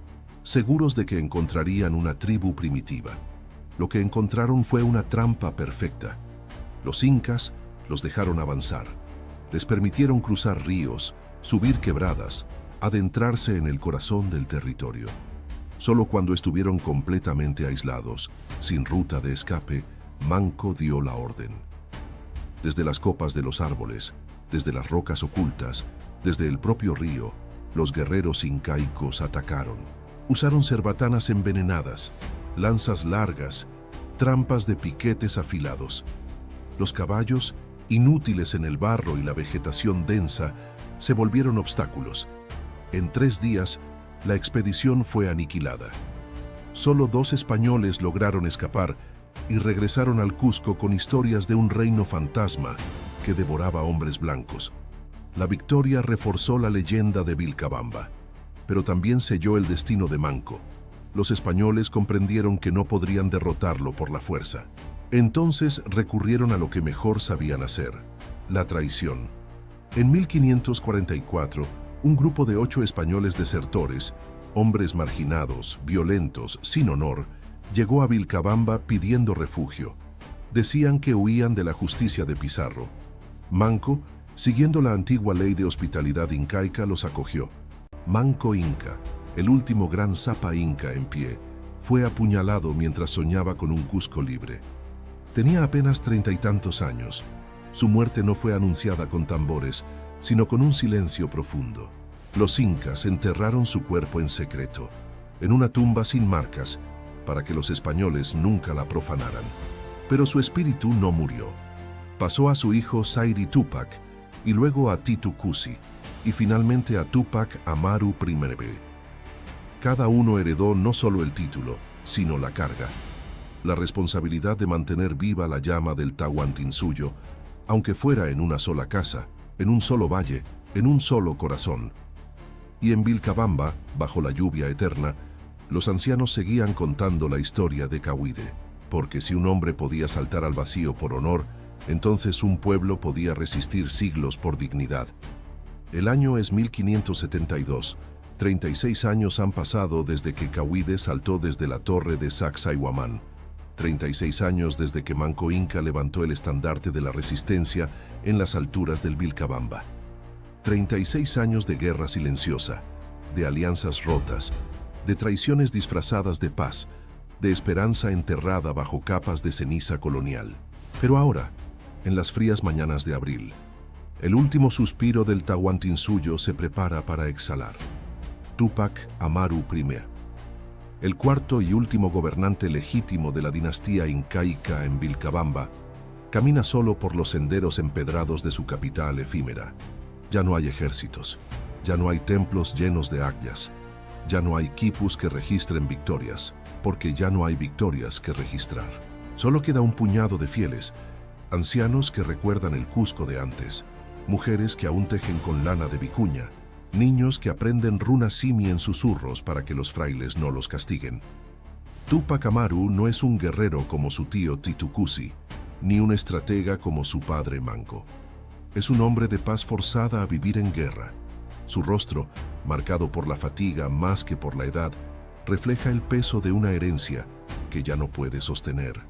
seguros de que encontrarían una tribu primitiva. Lo que encontraron fue una trampa perfecta. Los incas los dejaron avanzar. Les permitieron cruzar ríos, subir quebradas, adentrarse en el corazón del territorio. Solo cuando estuvieron completamente aislados, sin ruta de escape, Manco dio la orden. Desde las copas de los árboles, desde las rocas ocultas, desde el propio río, los guerreros incaicos atacaron. Usaron cerbatanas envenenadas, lanzas largas, trampas de piquetes afilados. Los caballos, inútiles en el barro y la vegetación densa, se volvieron obstáculos. En 3 días, la expedición fue aniquilada. Solo 2 españoles lograron escapar y regresaron al Cusco con historias de un reino fantasma que devoraba hombres blancos. La victoria reforzó la leyenda de Vilcabamba, pero también selló el destino de Manco. Los españoles comprendieron que no podrían derrotarlo por la fuerza. Entonces recurrieron a lo que mejor sabían hacer: la traición. En 1544, un grupo de 8 españoles desertores, hombres marginados, violentos, sin honor, llegó a Vilcabamba pidiendo refugio. Decían que huían de la justicia de Pizarro. Manco, siguiendo la antigua ley de hospitalidad incaica, los acogió. Manco Inca, el último gran Sapa inca en pie, fue apuñalado mientras soñaba con un Cusco libre. Tenía apenas 30 y tantos años. Su muerte no fue anunciada con tambores, sino con un silencio profundo. Los incas enterraron su cuerpo en secreto, en una tumba sin marcas, para que los españoles nunca la profanaran. Pero su espíritu no murió. Pasó a su hijo Sayri Tupac, y luego a Titu Cusi, y finalmente a Tupac Amaru I. Cada uno heredó no solo el título, sino la carga. la responsabilidad de mantener viva la llama del Tahuantinsuyo, aunque fuera en una sola casa, en un solo valle, en un solo corazón. Y en Vilcabamba, bajo la lluvia eterna, los ancianos seguían contando la historia de Cahuide, porque si un hombre podía saltar al vacío por honor, entonces un pueblo podía resistir siglos por dignidad. El año es 1572. 36 años han pasado desde que Cahuide saltó desde la torre de Sacsayhuamán. 36 años desde que Manco Inca levantó el estandarte de la resistencia en las alturas del Vilcabamba. 36 años de guerra silenciosa, de alianzas rotas, de traiciones disfrazadas de paz, de esperanza enterrada bajo capas de ceniza colonial. Pero ahora, en las frías mañanas de abril, el último suspiro del Tahuantinsuyo se prepara para exhalar. Túpac Amaru I, el cuarto y último gobernante legítimo de la dinastía incaica en Vilcabamba, camina solo por los senderos empedrados de su capital efímera. Ya no hay ejércitos, ya no hay templos llenos de agyas, ya no hay quipus que registren victorias, porque ya no hay victorias que registrar. Solo queda un puñado de fieles, ancianos que recuerdan el Cusco de antes, mujeres que aún tejen con lana de vicuña, niños que aprenden runa simi en susurros para que los frailes no los castiguen. Túpac Amaru no es un guerrero como su tío Titu Cusi, ni un estratega como su padre Manco. Es un hombre de paz forzada a vivir en guerra. Su rostro, marcado por la fatiga más que por la edad, refleja el peso de una herencia que ya no puede sostener.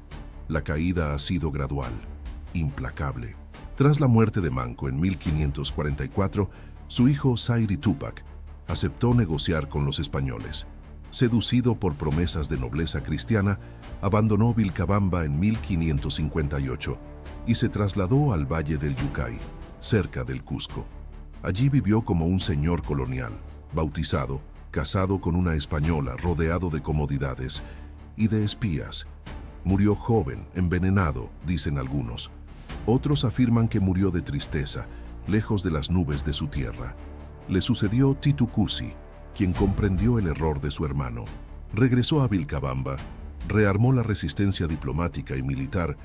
La caída ha sido gradual, implacable. Tras la muerte de Manco en 1544, su hijo Zairi Túpac aceptó negociar con los españoles. Seducido por promesas de nobleza cristiana, abandonó Vilcabamba en 1558 y se trasladó al Valle del Yucay, cerca del Cusco. Allí vivió como un señor colonial, bautizado, casado con una española, rodeado de comodidades y de espías. Murió joven, envenenado, dicen algunos. Otros afirman que murió de tristeza, lejos de las nubes de su tierra. Le sucedió Titu Cusi, quien comprendió el error de su hermano. Regresó a Vilcabamba, rearmó la resistencia diplomática y militar,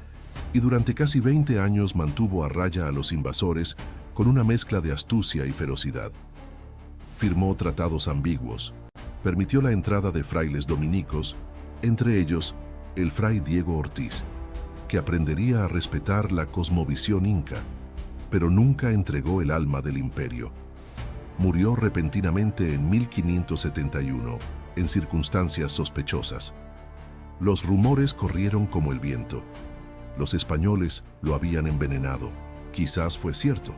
y durante casi 20 años mantuvo a raya a los invasores con una mezcla de astucia y ferocidad. Firmó tratados ambiguos, permitió la entrada de frailes dominicos, entre ellos el fray Diego Ortiz, que aprendería a respetar la cosmovisión inca, pero nunca entregó el alma del imperio. Murió repentinamente en 1571, en circunstancias sospechosas. Los rumores corrieron como el viento. Los españoles lo habían envenenado. Quizás fue cierto,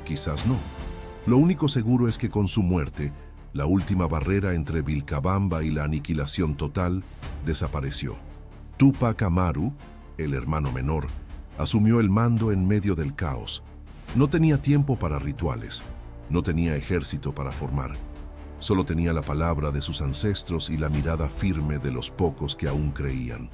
quizás no. Lo único seguro es que con su muerte, la última barrera entre Vilcabamba y la aniquilación total desapareció. Túpac Amaru, el hermano menor, asumió el mando en medio del caos. No tenía tiempo para rituales, no tenía ejército para formar. Solo tenía la palabra de sus ancestros y la mirada firme de los pocos que aún creían.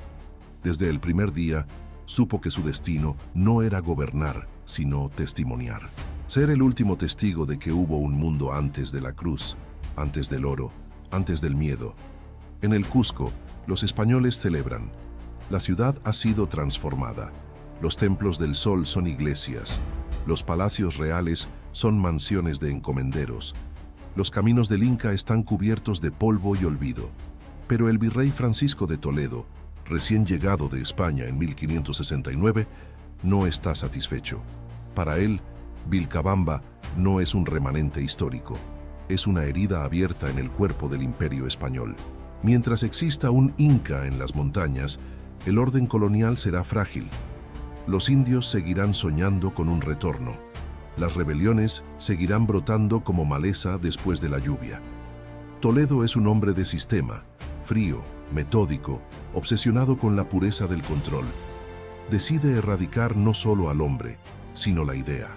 Desde el primer día, supo que su destino no era gobernar, sino testimoniar. Ser el último testigo de que hubo un mundo antes de la cruz, antes del oro, antes del miedo. En el Cusco, los españoles celebran. La ciudad ha sido transformada. Los templos del sol son iglesias. Los palacios reales son mansiones de encomenderos. Los caminos del Inca están cubiertos de polvo y olvido. Pero el virrey Francisco de Toledo, recién llegado de España en 1569, no está satisfecho. Para él, Vilcabamba no es un remanente histórico, es una herida abierta en el cuerpo del imperio español. Mientras exista un Inca en las montañas, el orden colonial será frágil. Los indios seguirán soñando con un retorno. Las rebeliones seguirán brotando como maleza después de la lluvia. Toledo es un hombre de sistema, frío, metódico, obsesionado con la pureza del control. Decide erradicar no solo al hombre, sino la idea.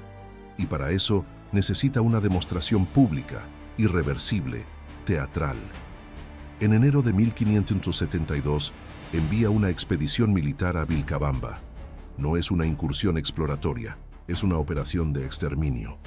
Y para eso necesita una demostración pública, irreversible, teatral. En enero de 1572, envía una expedición militar a Vilcabamba. No es una incursión exploratoria, es una operación de exterminio.